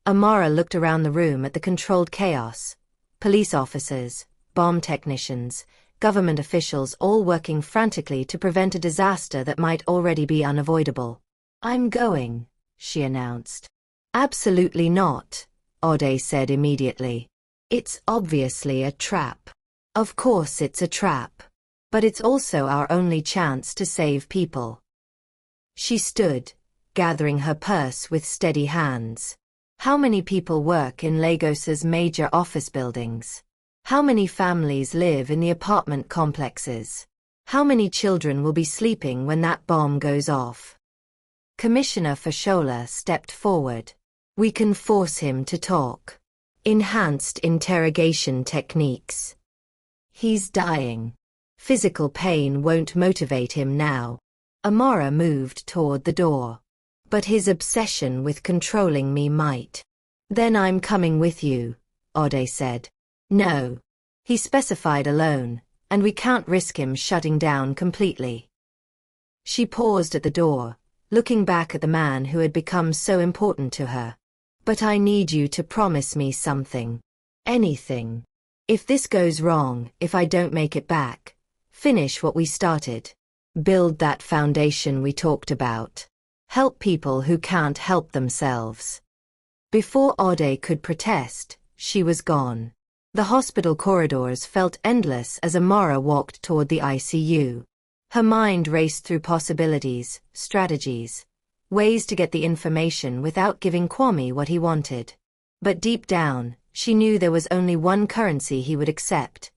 Amara looked around the room at the controlled chaos. Police officers, bomb technicians, government officials all working frantically to prevent a disaster that might already be unavoidable. I'm going, she announced. Absolutely not, Ode said immediately. It's obviously a trap. Of course it's a trap. But it's also our only chance to save people. She stood, gathering her purse with steady hands. How many people work in Lagos's major office buildings? How many families live in the apartment complexes? How many children will be sleeping when that bomb goes off? Commissioner Fashola stepped forward. We can force him to talk. Enhanced interrogation techniques. He's dying. Physical pain won't motivate him now. Amara moved toward the door. But his obsession with controlling me might. Then I'm coming with you, Ode said. No. He specified alone, and we can't risk him shutting down completely. She paused at the door, looking back at the man who had become so important to her. But I need you to promise me something. Anything. If this goes wrong, if I don't make it back, finish what we started. Build that foundation we talked about. Help people who can't help themselves. Before Ode could protest, she was gone. The hospital corridors felt endless as Amara walked toward the ICU. Her mind raced through possibilities, strategies, ways to get the information without giving Kwame what he wanted. But deep down, she knew there was only one currency he would accept.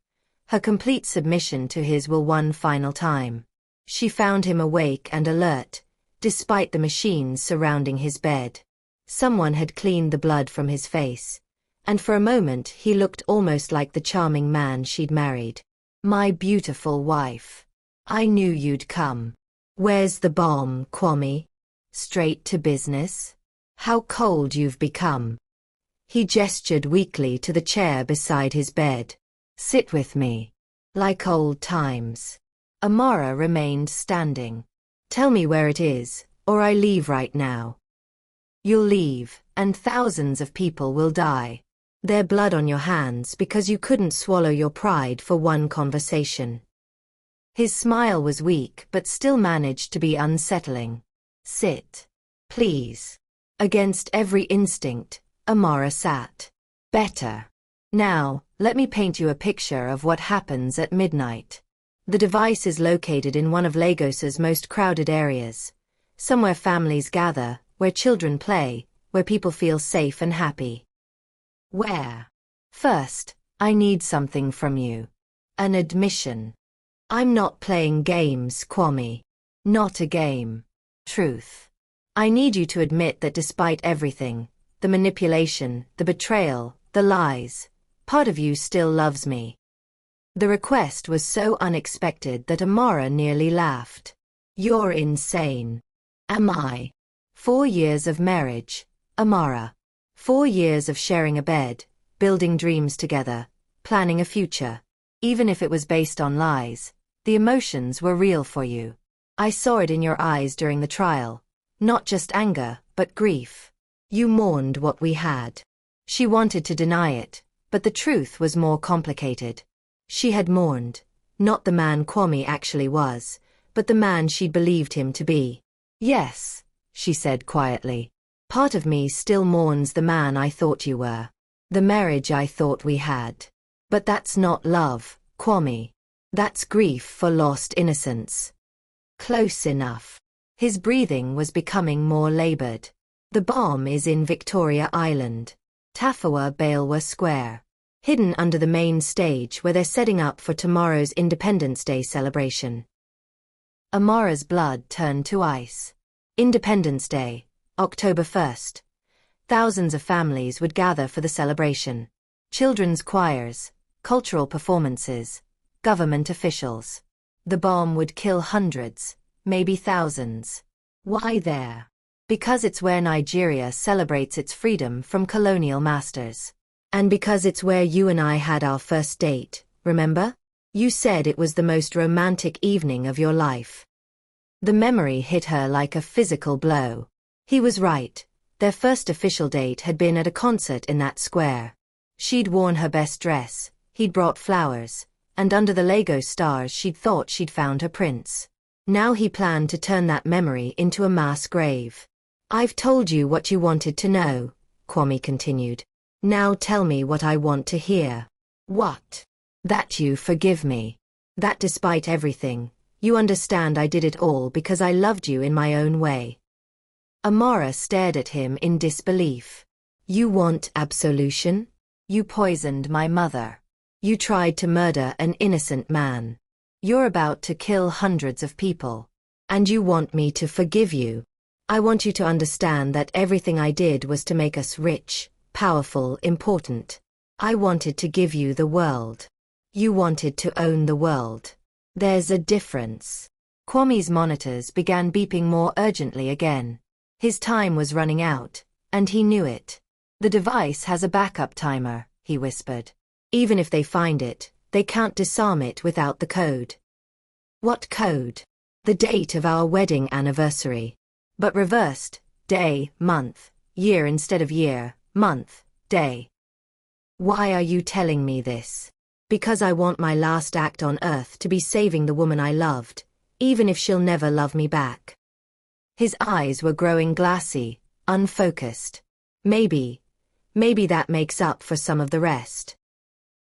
Her complete submission to his will one final time. She found him awake and alert, despite the machines surrounding his bed. Someone had cleaned the blood from his face, and for a moment he looked almost like the charming man she'd married. My beautiful wife. I knew you'd come. Where's the bomb, Kwame? Straight to business? How cold you've become. He gestured weakly to the chair beside his bed. Sit with me. Like old times. Amara remained standing. Tell me where it is, or I leave right now. You'll leave, and thousands of people will die. Their blood on your hands because you couldn't swallow your pride for one conversation. His smile was weak but still managed to be unsettling. Sit. Please. Against every instinct, Amara sat. Better. Now, let me paint you a picture of what happens at midnight. The device is located in one of Lagos's most crowded areas. Somewhere families gather, where children play, where people feel safe and happy. Where? First, I need something from you. An admission. I'm not playing games, Kwame. Not a game. Truth. I need you to admit that despite everything, the manipulation, the betrayal, the lies, part of you still loves me. The request was so unexpected that Amara nearly laughed. You're insane. Am I? 4 years of marriage, Amara. 4 years of sharing a bed, building dreams together, planning a future. Even if it was based on lies, the emotions were real for you. I saw it in your eyes during the trial. Not just anger, but grief. You mourned what we had. She wanted to deny it, but the truth was more complicated. She had mourned, not the man Kwame actually was, but the man she'd believed him to be. Yes, she said quietly. Part of me still mourns the man I thought you were. The marriage I thought we had. But that's not love, Kwame. That's grief for lost innocence. Close enough. His breathing was becoming more labored. The bomb is in Victoria Island. Tafawa Balewa Square. Hidden under the main stage where they're setting up for tomorrow's Independence Day celebration. Amara's blood turned to ice. Independence Day, October 1st. Thousands of families would gather for the celebration. Children's choirs, cultural performances, government officials. The bomb would kill hundreds, maybe thousands. Why there? Because it's where Nigeria celebrates its freedom from colonial masters. And because it's where you and I had our first date, remember? You said it was the most romantic evening of your life. The memory hit her like a physical blow. He was right. Their first official date had been at a concert in that square. She'd worn her best dress, he'd brought flowers, and under the Lagos stars she'd thought she'd found her prince. Now he planned to turn that memory into a mass grave. I've told you what you wanted to know, Kwame continued. Now tell me what I want to hear. What? That you forgive me. That despite everything, you understand I did it all because I loved you in my own way. Amara stared at him in disbelief. You want absolution? You poisoned my mother. You tried to murder an innocent man. You're about to kill hundreds of people. And you want me to forgive you. I want you to understand that everything I did was to make us rich, powerful, important. I wanted to give you the world. You wanted to own the world. There's a difference. Kwame's monitors began beeping more urgently again. His time was running out, and he knew it. The device has a backup timer, he whispered. Even if they find it, they can't disarm it without the code. What code? The date of our wedding anniversary. But reversed, day, month, year instead of year, month, day. Why are you telling me this? Because I want my last act on earth to be saving the woman I loved, even if she'll never love me back. His eyes were growing glassy, unfocused. Maybe that makes up for some of the rest.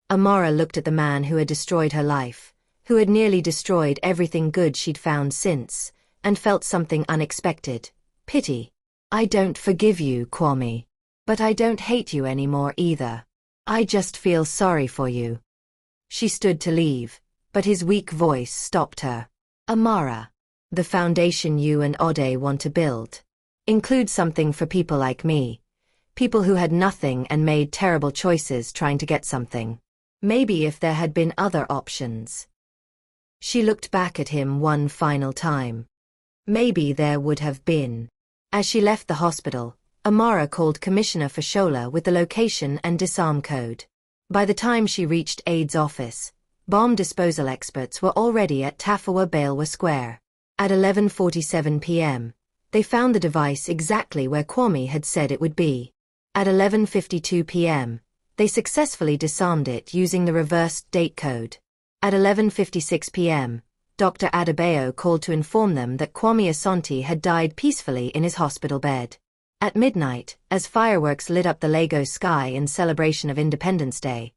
Amara looked at the man who had destroyed her life, who had nearly destroyed everything good she'd found since, and felt something unexpected. Pity. I don't forgive you, Kwame. But I don't hate you anymore either. I just feel sorry for you. She stood to leave, but his weak voice stopped her. Amara, the foundation you and Ode want to build includes something for people like me. People who had nothing and made terrible choices trying to get something. Maybe if there had been other options. She looked back at him one final time. Maybe there would have been. As she left the hospital, Amara called Commissioner Fashola with the location and disarm code. By the time she reached Aid's office, bomb disposal experts were already at Tafawa Balewa Square. At 11:47 p.m., they found the device exactly where Kwame had said it would be. At 11:52 p.m., they successfully disarmed it using the reversed date code. At 11:56 p.m., Dr. Adebayo called to inform them that Kwame Asante had died peacefully in his hospital bed. At midnight, as fireworks lit up the Lagos sky in celebration of Independence Day,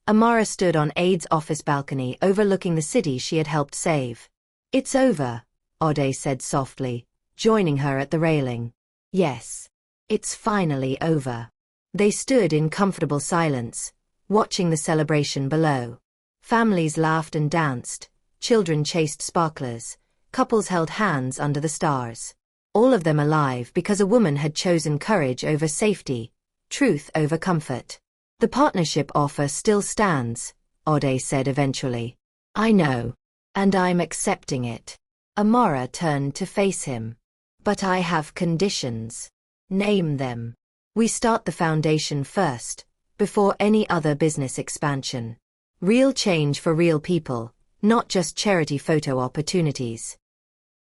Amara stood on Aid's office balcony overlooking the city she had helped save. "It's over," Ode said softly, joining her at the railing. "Yes. It's finally over." They stood in comfortable silence, watching the celebration below. Families laughed and danced, children chased sparklers, couples held hands under the stars. All of them alive because a woman had chosen courage over safety, truth over comfort. "The partnership offer still stands," Ode said eventually. "I know. And I'm accepting it." Amara turned to face him. "But I have conditions." "Name them." "We start the foundation first, before any other business expansion. Real change for real people, not just charity photo opportunities."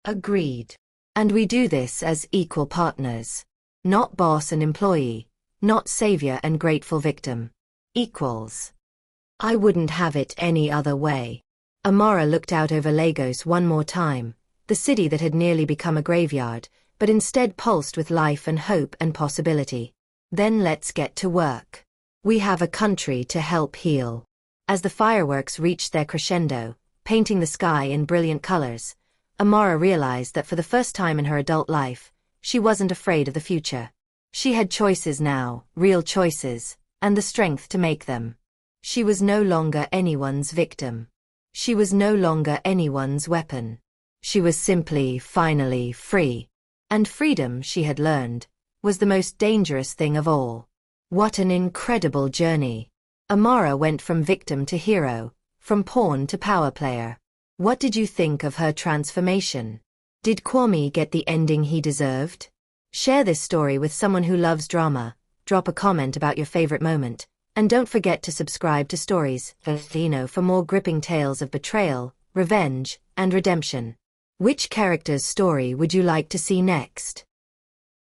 "Agreed. And we do this as equal partners. Not boss and employee, not savior and grateful victim. Equals." "I wouldn't have it any other way." Amara looked out over Lagos one more time, the city that had nearly become a graveyard, but instead pulsed with life and hope and possibility. "Then let's get to work. We have a country to help heal." As the fireworks reached their crescendo, painting the sky in brilliant colors, Amara realized that for the first time in her adult life, she wasn't afraid of the future. She had choices now, real choices, and the strength to make them. She was no longer anyone's victim. She was no longer anyone's weapon. She was simply, finally, free. And freedom, she had learned, was the most dangerous thing of all. What an incredible journey. Amara went from victim to hero, from pawn to power player. What did you think of her transformation? Did Kwame get the ending he deserved? Share this story with someone who loves drama, drop a comment about your favorite moment, and don't forget to subscribe to Stories Latino for more gripping tales of betrayal, revenge, and redemption. Which character's story would you like to see next?